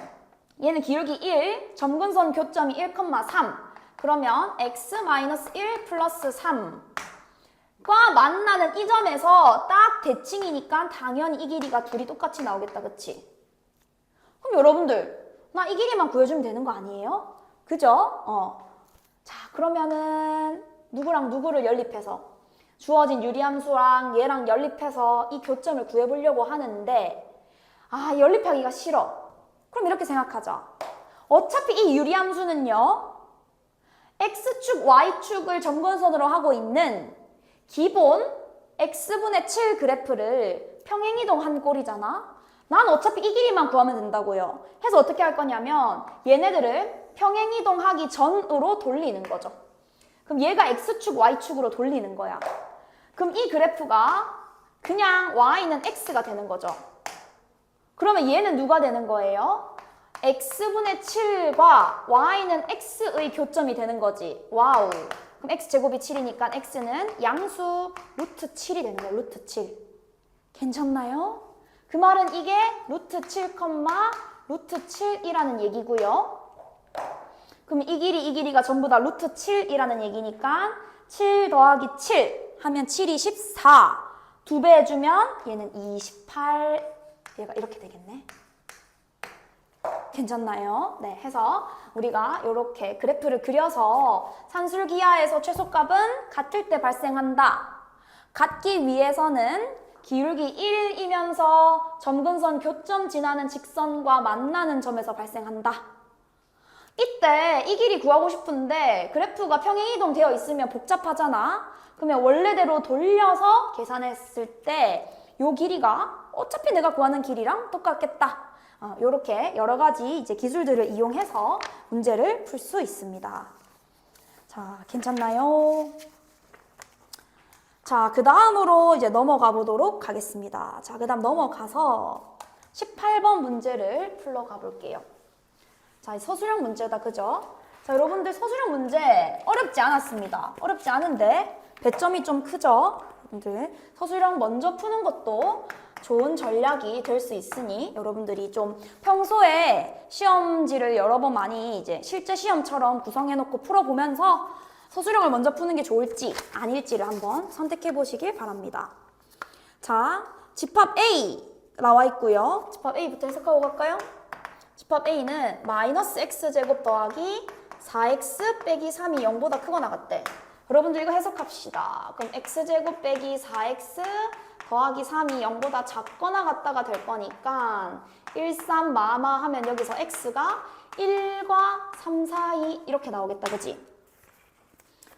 얘는 기울기 1, 점근선 교점이 1,3. 그러면 x-1 플러스 3과 만나는 이 점에서 딱 대칭이니까 당연히 이 길이가 둘이 똑같이 나오겠다. 그치? 그럼 여러분들 나 이 길이만 구해주면 되는 거 아니에요? 그죠? 자, 그러면은 누구랑 누구를 연립해서 주어진 유리함수랑 얘랑 연립해서 이 교점을 구해보려고 하는데 연립하기가 싫어. 그럼 이렇게 생각하자. 어차피 이 유리함수는요, x축, y축을 점근선으로 하고 있는 기본 x분의 7 그래프를 평행이동한 꼴이잖아. 난 어차피 이 길이만 구하면 된다고요. 해서 어떻게 할 거냐면 얘네들을 평행이동하기 전으로 돌리는 거죠. 그럼 얘가 x축, y축으로 돌리는 거야. 그럼 이 그래프가 그냥 y는 x가 되는 거죠. 그러면 얘는 누가 되는 거예요? x분의 7과 y는 x의 교점이 되는 거지. 와우. 그럼 x제곱이 7이니까 x는 양수 루트 7이 되는 거예요. 루트 7. 괜찮나요? 그 말은 이게 루트 7, 루트 7이라는 얘기고요. 그럼 이 길이가 전부 다 루트 7이라는 얘기니까 7 더하기 7 하면 7이 14. 2배 해주면 얘는 28. 얘가 이렇게 되겠네. 괜찮나요? 네, 해서 우리가 이렇게 그래프를 그려서 산술기하에서 최소값은 같을 때 발생한다. 같기 위해서는 기울기 1이면서 점근선 교점 지나는 직선과 만나는 점에서 발생한다. 이때 이 길이 구하고 싶은데 그래프가 평행이동 되어 있으면 복잡하잖아. 그러면 원래대로 돌려서 계산했을 때 이 길이가 어차피 내가 구하는 길이랑 똑같겠다. 요렇게 여러 가지 이제 기술들을 이용해서 문제를 풀 수 있습니다. 자, 괜찮나요? 자, 그 다음으로 이제 넘어가 보도록 하겠습니다. 자, 그 다음 넘어가서 18번 문제를 풀러가 볼게요. 자, 서술형 문제다, 그죠? 자, 여러분들 서술형 문제 어렵지 않았습니다. 어렵지 않은데 배점이 좀 크죠? 여러분들 서술형 먼저 푸는 것도 좋은 전략이 될 수 있으니 여러분들이 좀 평소에 시험지를 여러 번 많이 이제 실제 시험처럼 구성해놓고 풀어보면서 서술형을 먼저 푸는 게 좋을지 아닐지를 한번 선택해 보시길 바랍니다. 자, 집합 A 나와 있고요. 집합 A부터 해석하고 갈까요? 집합 A는 마이너스 x제곱 더하기 4x 빼기 3이 0보다 크거나 같대. 여러분들 이거 해석합시다. 그럼 x제곱 빼기 4x 더하기 3이 0보다 작거나 같다가 될 거니까 1, 3 마마 하면 여기서 x가 1과 3 사이 이렇게 나오겠다. 그지?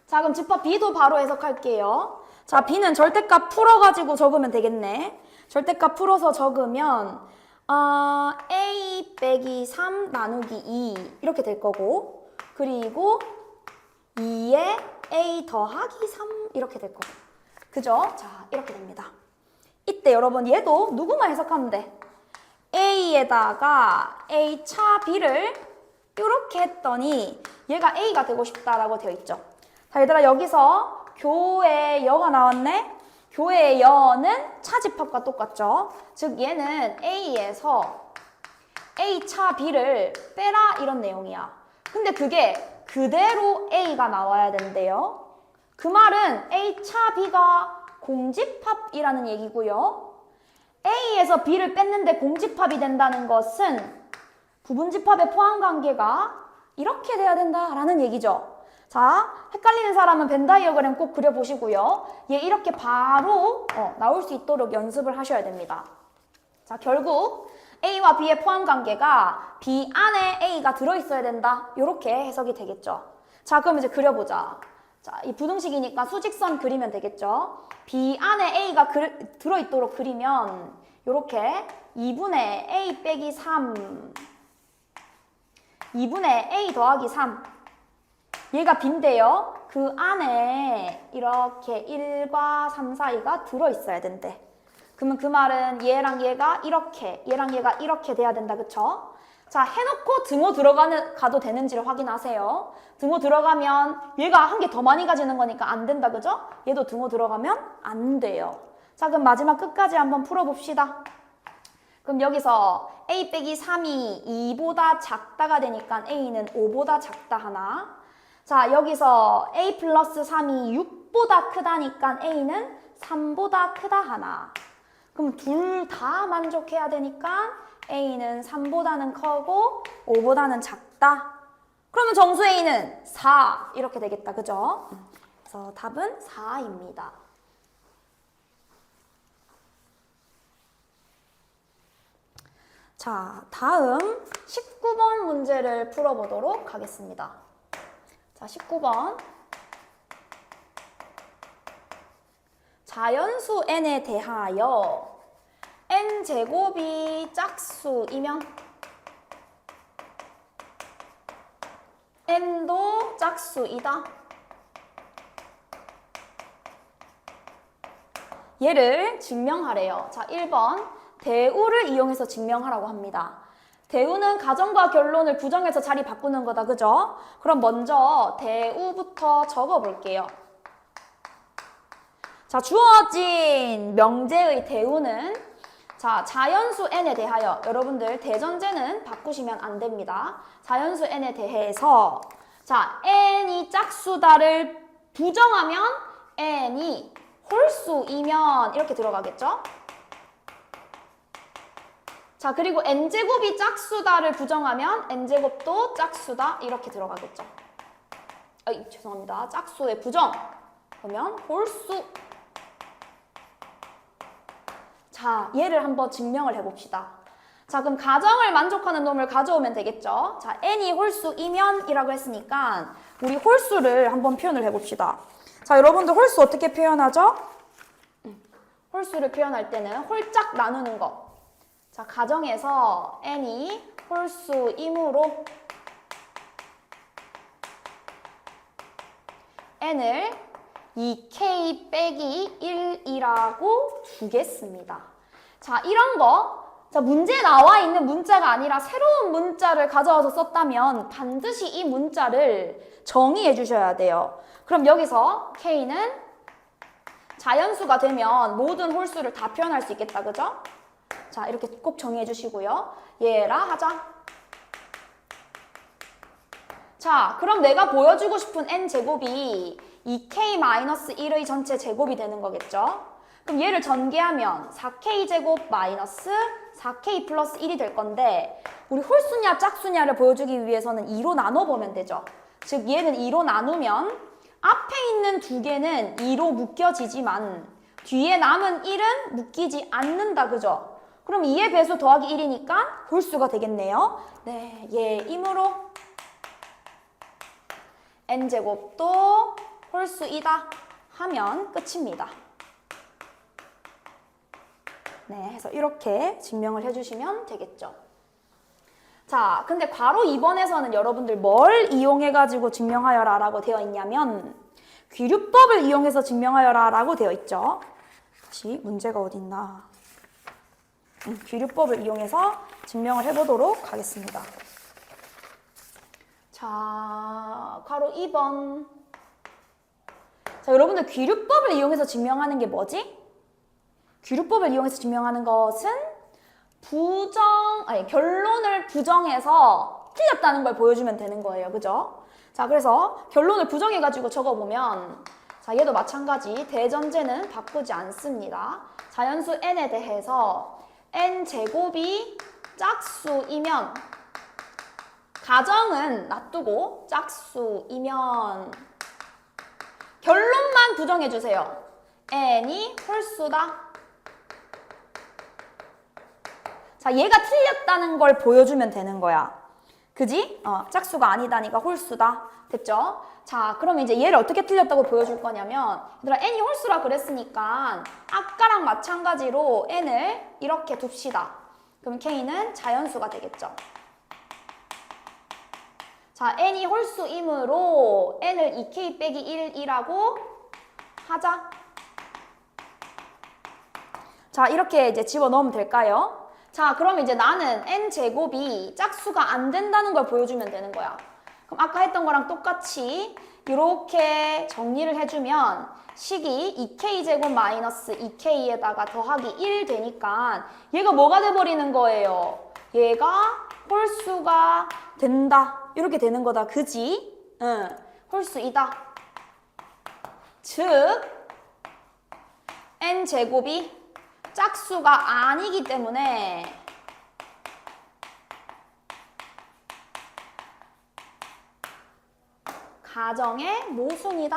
자, 그럼 집합 B도 바로 해석할게요. 자, B는 절대값 풀어가지고 적으면 되겠네. 절대값 풀어서 적으면 A 빼기 3 나누기 2 이렇게 될 거고, 그리고 2에 A 더하기 3 이렇게 될 거고. 그죠? 자, 이렇게 됩니다. 이때 여러분 얘도 누구만 해석하면 돼? A에다가 A 차 B를 이렇게 했더니 얘가 A가 되고 싶다라고 되어 있죠. 자, 얘들아 여기서 교의 여가 나왔네? 교의 여는 차집합과 똑같죠? 즉 얘는 A에서 A 차 B를 빼라 이런 내용이야. 근데 그게 그대로 A가 나와야 된대요. 그 말은 A 차 B가 공집합이라는 얘기고요. A에서 B를 뺐는데 공집합이 된다는 것은 부분집합의 포함관계가 이렇게 돼야 된다라는 얘기죠. 자, 헷갈리는 사람은 벤 다이어그램 꼭 그려보시고요. 얘 이렇게 바로 나올 수 있도록 연습을 하셔야 됩니다. 자, 결국 A와 B의 포함관계가 B 안에 A가 들어있어야 된다. 이렇게 해석이 되겠죠. 자, 그럼 이제 그려보자. 자, 이 부등식이니까 수직선 그리면 되겠죠. B 안에 A가 들어있도록 그리면 이렇게 2분의 A 빼기 3 2분의 A 더하기 3 얘가 B인데요. 그 안에 이렇게 1과 3 사이가 들어있어야 된대. 그러면 그 말은 얘랑 얘가 이렇게, 얘랑 얘가 이렇게 돼야 된다. 그쵸? 자, 해놓고 등호 들어가도 되는지를 확인하세요. 등호 들어가면 얘가 한 개 더 많이 가지는 거니까 안 된다. 그죠? 얘도 등호 들어가면 안 돼요. 자, 그럼 마지막 끝까지 한번 풀어봅시다. 그럼 여기서 A 빼기 3이 2보다 작다가 되니까 A는 5보다 작다 하나. 자, 여기서 A 플러스 3이 6보다 크다니까 A는 3보다 크다 하나. 그럼 둘 다 만족해야 되니까 A는 3보다는 커고 5보다는 작다. 그러면 정수 A는 4 이렇게 되겠다. 그죠? 그래서 답은 4입니다. 자, 다음 19번 문제를 풀어보도록 하겠습니다. 자, 19번. 자연수 n에 대하여 n제곱이 짝수이면 n도 짝수이다. 얘를 증명하래요. 자, 1번 대우를 이용해서 증명하라고 합니다. 대우는 가정과 결론을 부정해서 자리 바꾸는 거다. 그죠? 그럼 먼저 대우부터 적어볼게요. 자, 주어진 명제의 대우는 자, 자연수 n에 대하여 여러분들 대전제는 바꾸시면 안 됩니다. 자연수 n에 대해서 자, n이 짝수다를 부정하면 n이 홀수이면 이렇게 들어가겠죠? 자, 그리고 n제곱이 짝수다를 부정하면 n제곱도 짝수다 이렇게 들어가겠죠. 죄송합니다. 짝수의 부정. 그러면 홀수. 자, 얘를 한번 증명을 해봅시다. 자, 그럼 가정을 만족하는 놈을 가져오면 되겠죠. 자, n이 홀수이면 이라고 했으니까 우리 홀수를 한번 표현을 해봅시다. 자, 여러분들 홀수 어떻게 표현하죠? 홀수를 표현할 때는 홀짝 나누는 거. 자, 가정에서 n이 홀수이므로 n을 2k 빼기 1이라고 두겠습니다. 자, 이런 거, 자, 문제에 나와 있는 문자가 아니라 새로운 문자를 가져와서 썼다면 반드시 이 문자를 정의해 주셔야 돼요. 그럼 여기서 k는 자연수가 되면 모든 홀수를 다 표현할 수 있겠다. 그죠? 자, 이렇게 꼭 정의해 주시고요. 얘라 하자. 자, 그럼 내가 보여주고 싶은 n제곱이 2k-1의 전체 제곱이 되는 거겠죠? 그럼 얘를 전개하면 4k제곱 마이너스 4k 플러스 1이 될 건데 우리 홀수냐 짝수냐를 보여주기 위해서는 2로 나눠보면 되죠. 즉 얘는 2로 나누면 앞에 있는 두 개는 2로 묶여지지만 뒤에 남은 1은 묶이지 않는다. 그죠? 그럼 2의 배수 더하기 1이니까 홀수가 되겠네요. 네, 얘이므로 n제곱도 홀수이다 하면 끝입니다. 네, 해서 이렇게 증명을 해주시면 되겠죠. 자, 근데 괄호 2번에서는 여러분들 뭘 이용해가지고 증명하여라 라고 되어 있냐면 귀류법을 이용해서 증명하여라 라고 되어 있죠. 다시 문제가 어딨나. 귀류법을 이용해서 증명을 해보도록 하겠습니다. 자, 괄호 2번. 자, 여러분들 귀류법을 이용해서 증명하는 게 뭐지? 귀류법을 이용해서 증명하는 것은 결론을 부정해서 틀렸다는 걸 보여주면 되는 거예요. 그죠? 자, 그래서 결론을 부정해가지고 적어보면 자, 자, 얘도 마찬가지. 대전제는 바꾸지 않습니다. 자연수 n에 대해서 n제곱이 짝수이면, 가정은 놔두고 짝수이면 결론만 부정해주세요. n이 홀수다. 자, 얘가 틀렸다는 걸 보여주면 되는 거야. 그지? 짝수가 아니다니까 홀수다. 됐죠? 자, 그러면 이제 얘를 어떻게 틀렸다고 보여줄 거냐면, 얘들아, n이 홀수라 그랬으니까 아까랑 마찬가지로 n을 이렇게 둡시다. 그럼 k는 자연수가 되겠죠. 자, n이 홀수이므로 n을 2k 빼기 1이라고 하자. 자, 이렇게 이제 집어넣으면 될까요? 자, 그럼 이제 나는 n제곱이 짝수가 안 된다는 걸 보여주면 되는 거야. 그럼 아까 했던 거랑 똑같이 이렇게 정리를 해주면 식이 2k제곱 마이너스 2k에다가 더하기 1 되니까 얘가 뭐가 돼버리는 거예요? 얘가 홀수가 된다. 이렇게 되는 거다. 그지? 응. 홀수이다. 즉 n제곱이 짝수가 아니기 때문에 가정의 모순이다.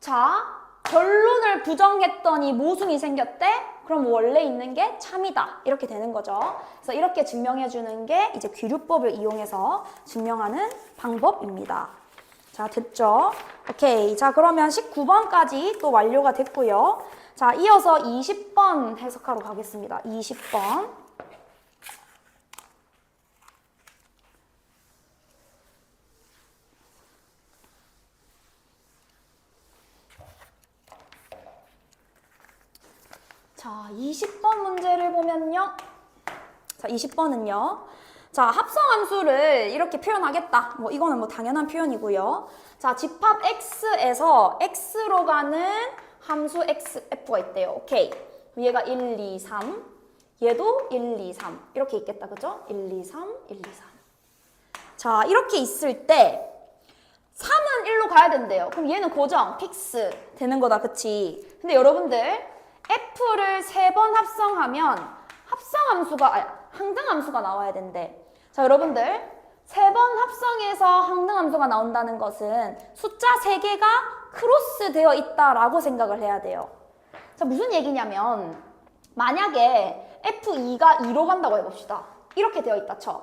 자, 결론을 부정했더니 모순이 생겼대? 그럼 원래 있는 게 참이다. 이렇게 되는 거죠. 그래서 이렇게 증명해 주는 게 이제 귀류법을 이용해서 증명하는 방법입니다. 자, 됐죠? 오케이. 자, 그러면 19번까지 또 완료가 됐고요. 자, 이어서 20번 해석하러 가겠습니다. 20번. 자, 20번 문제를 보면요. 자, 20번은요. 자, 합성함수를 이렇게 표현하겠다. 뭐 이거는 뭐 당연한 표현이고요. 자, 집합 x에서 x로 가는 함수 f가 있대요. 오케이. 얘가 1, 2, 3. 얘도 1, 2, 3. 이렇게 있겠다. 그죠? 1, 2, 3, 1, 2, 3. 자, 이렇게 있을 때 3은 1로 가야 된대요. 그럼 얘는 고정, 픽스 되는 거다. 그치? 근데 여러분들 f를 3번 합성하면 항등함수가 나와야 된대. 자, 여러분들 3번 합성해서 항등함수가 나온다는 것은 숫자 3개가 크로스 되어 있다라고 생각을 해야 돼요. 자, 무슨 얘기냐면 만약에 F2가 2로 간다고 해봅시다. 이렇게 되어 있다 쳐.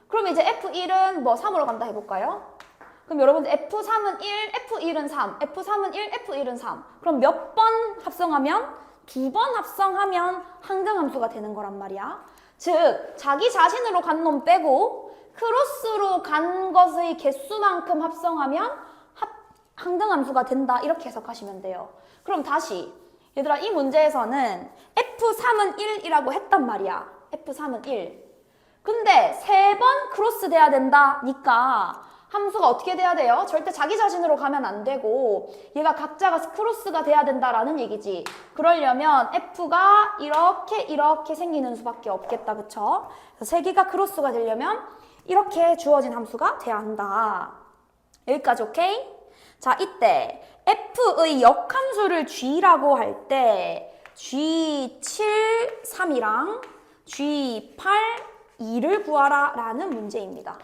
그럼 이제 F1은 뭐 3으로 간다 해볼까요? 그럼 여러분들 F3은 1, F1은 3, F3은 1, F1은 3. 그럼 몇 번 합성하면? 2번 합성하면 항등함수가 되는 거란 말이야. 즉, 자기 자신으로 간 놈 빼고 크로스로 간 것의 개수만큼 합성하면 항등함수가 된다. 이렇게 해석하시면 돼요. 그럼 다시 얘들아, 이 문제에서는 F3은 1이라고 했단 말이야. F3은 1. 근데 3번 크로스 돼야 된다니까 함수가 어떻게 돼야 돼요? 절대 자기 자신으로 가면 안 되고 얘가 각자가 크로스가 돼야 된다라는 얘기지. 그러려면 F가 이렇게 생기는 수밖에 없겠다. 그쵸? 그래서 3개가 크로스가 되려면 이렇게 주어진 함수가 돼야 한다. 여기까지 오케이? 자, 이때 F의 역함수를 G라고 할 때 G7, 3이랑 G8, 2를 구하라 라는 문제입니다.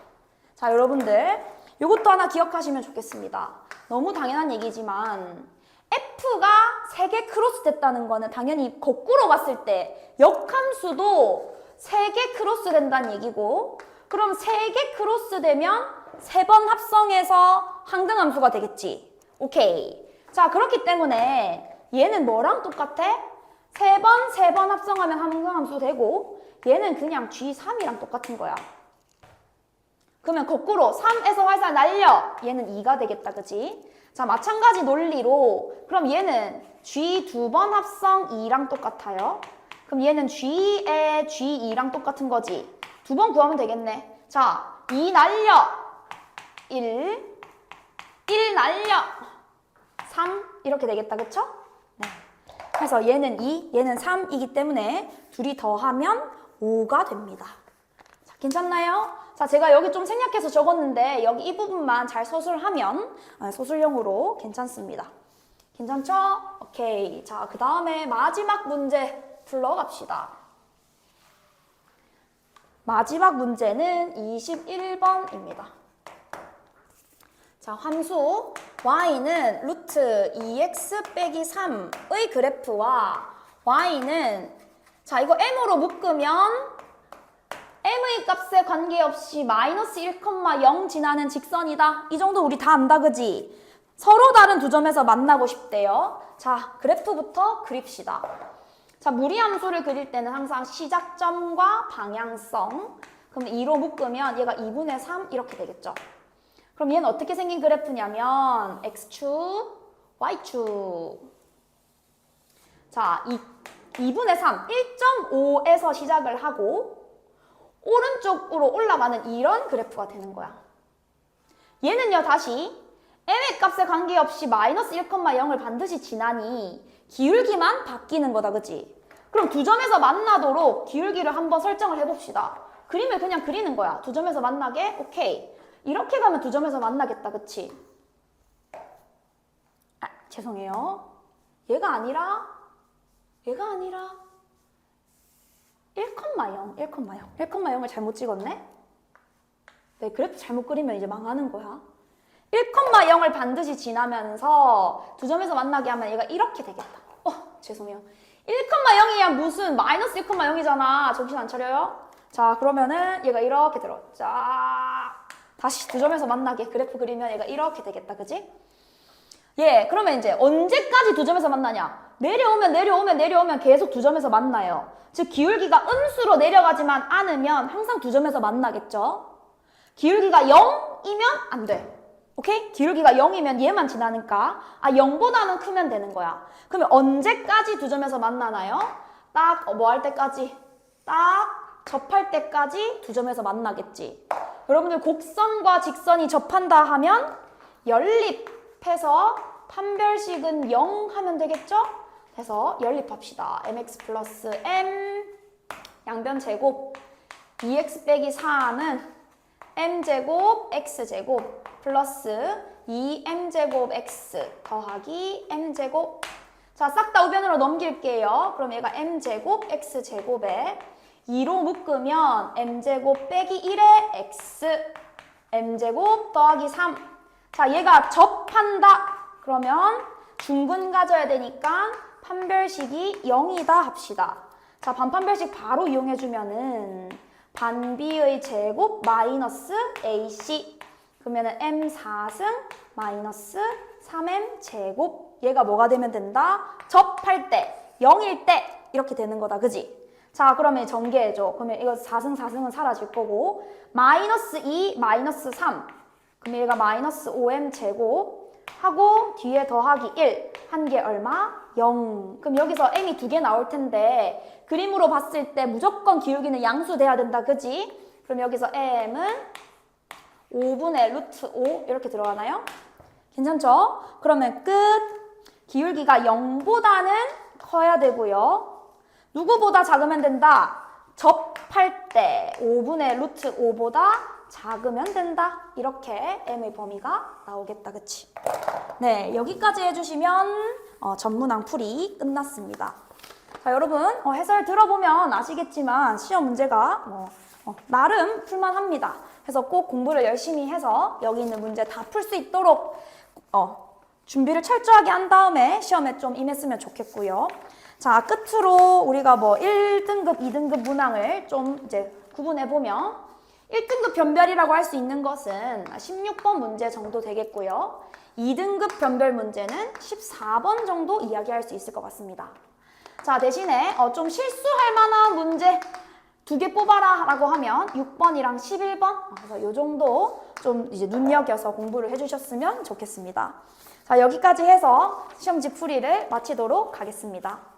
자, 여러분들 이것도 하나 기억하시면 좋겠습니다. 너무 당연한 얘기지만 F가 3개 크로스 됐다는 거는 당연히 거꾸로 봤을 때 역함수도 3개 크로스 된다는 얘기고, 그럼 3개 크로스 되면 3번 합성해서 항등함수가 되겠지. 오케이. 자, 그렇기 때문에 얘는 뭐랑 똑같아? 3번 합성하면 항등함수 되고 얘는 그냥 G3이랑 똑같은 거야. 그러면 거꾸로 3에서 활살 날려 얘는 2가 되겠다. 그지? 자, 마찬가지 논리로 그럼 얘는 G 2번 합성 2랑 똑같아요. 그럼 얘는 G에 G2랑 똑같은 거지. 2번 구하면 되겠네. 자, 2 날려 1 날려 3 이렇게 되겠다. 그쵸? 네. 그래서 얘는 2, 얘는 3이기 때문에 둘이 더하면 5가 됩니다. 자, 괜찮나요? 자, 제가 여기 좀 생략해서 적었는데 여기 이 부분만 잘 서술하면 소술형으로 괜찮습니다. 괜찮죠? 오케이. 자, 그 다음에 마지막 문제 풀러갑시다. 마지막 문제는 21번입니다. 자, 함수 y는 루트 2x 빼기 3의 그래프와 y는 자, 이거 m으로 묶으면 m의 값에 관계없이 마이너스 1,0 지나는 직선이다. 이 정도 우리 다 안다, 그지? 서로 다른 두 점에서 만나고 싶대요. 자, 그래프부터 그립시다. 자, 무리함수를 그릴 때는 항상 시작점과 방향성. 그럼 2로 묶으면 얘가 2분의 3 이렇게 되겠죠. 그럼 얘는 어떻게 생긴 그래프냐면 x축, y축. 자, 2분의 3, 1.5에서 시작을 하고 오른쪽으로 올라가는 이런 그래프가 되는 거야. 얘는요, 다시 m의 값에 관계없이 마이너스 1,0을 반드시 지나니 기울기만 바뀌는 거다, 그치? 그럼 두 점에서 만나도록 기울기를 한번 설정을 해봅시다. 그림을 그냥 그리는 거야. 두 점에서 만나게? 오케이. 이렇게 가면 두 점에서 만나겠다, 그치? 아, 죄송해요. 얘가 아니라 1,0을 잘못 찍었네? 네, 그래프 잘못 그리면 이제 망하는 거야. 1,0을 반드시 지나면서 두 점에서 만나게 하면 얘가 이렇게 되겠다. 죄송해요. 1,0이야 무슨 마이너스 1,0이잖아. 정신 안 차려요? 자, 그러면은 얘가 이렇게 들어. 자, 다시 두 점에서 만나게 그래프 그리면 얘가 이렇게 되겠다, 그지? 예, 그러면 이제 언제까지 두 점에서 만나냐? 내려오면 계속 두 점에서 만나요. 즉 기울기가 음수로 내려가지만 않으면 항상 두 점에서 만나겠죠? 기울기가 0이면 안 돼. 오케이? 기울기가 0이면 얘만 지나니까 0보다는 크면 되는 거야. 그러면 언제까지 두 점에서 만나나요? 딱 뭐 할 때까지? 딱 접할 때까지 두 점에서 만나겠지. 여러분들 곡선과 직선이 접한다 하면 연립해서 판별식은 0 하면 되겠죠? 해서 연립합시다. mx 플러스 m 양변 제곱 2x 빼기 4는 m제곱 x제곱 플러스 2m제곱 x 더하기 m제곱. 자, 싹 다 우변으로 넘길게요. 그럼 얘가 m제곱 x제곱에 2로 묶으면 m제곱 빼기 1의 x m제곱 더하기 3. 자, 얘가 접한다. 그러면 중근 가져야 되니까 판별식이 0이다 합시다. 자, 반판별식 바로 이용해주면은 반비의 제곱 마이너스 ac. 그러면은 m4승 마이너스 3m 제곱. 얘가 뭐가 되면 된다? 접할 때, 0일 때 이렇게 되는 거다, 그지? 자, 그러면 전개해줘. 그러면 이거 4승은 사라질 거고 마이너스 2, 마이너스 3. 그러면 얘가 마이너스 5m 제곱 하고 뒤에 더하기 1. 한 개 얼마? 0. 그럼 여기서 m이 두 개 나올 텐데 그림으로 봤을 때 무조건 기울기는 양수돼야 된다, 그지? 그럼 여기서 m은 5분의 루트 5 이렇게 들어가나요? 괜찮죠? 그러면 끝. 기울기가 0보다는 커야 되고요. 누구보다 작으면 된다? 접할 때 5분의 루트 5보다 작으면 된다. 이렇게 m의 범위가 나오겠다, 그치? 네, 여기까지 해주시면 전문항 풀이 끝났습니다. 자, 여러분 해설 들어보면 아시겠지만 시험 문제가 나름 풀만합니다. 그래서 꼭 공부를 열심히 해서 여기 있는 문제 다 풀 수 있도록 준비를 철저하게 한 다음에 시험에 좀 임했으면 좋겠고요. 자, 끝으로 우리가 1등급, 2등급 문항을 좀 이제 구분해보면 1등급 변별이라고 할 수 있는 것은 16번 문제 정도 되겠고요. 2등급 변별 문제는 14번 정도 이야기할 수 있을 것 같습니다. 자, 대신에 좀 실수할 만한 문제 2개 뽑아라 라고 하면 6번이랑 11번. 그래서 이 정도 좀 이제 눈여겨서 공부를 해주셨으면 좋겠습니다. 자, 여기까지 해서 시험지 풀이를 마치도록 하겠습니다.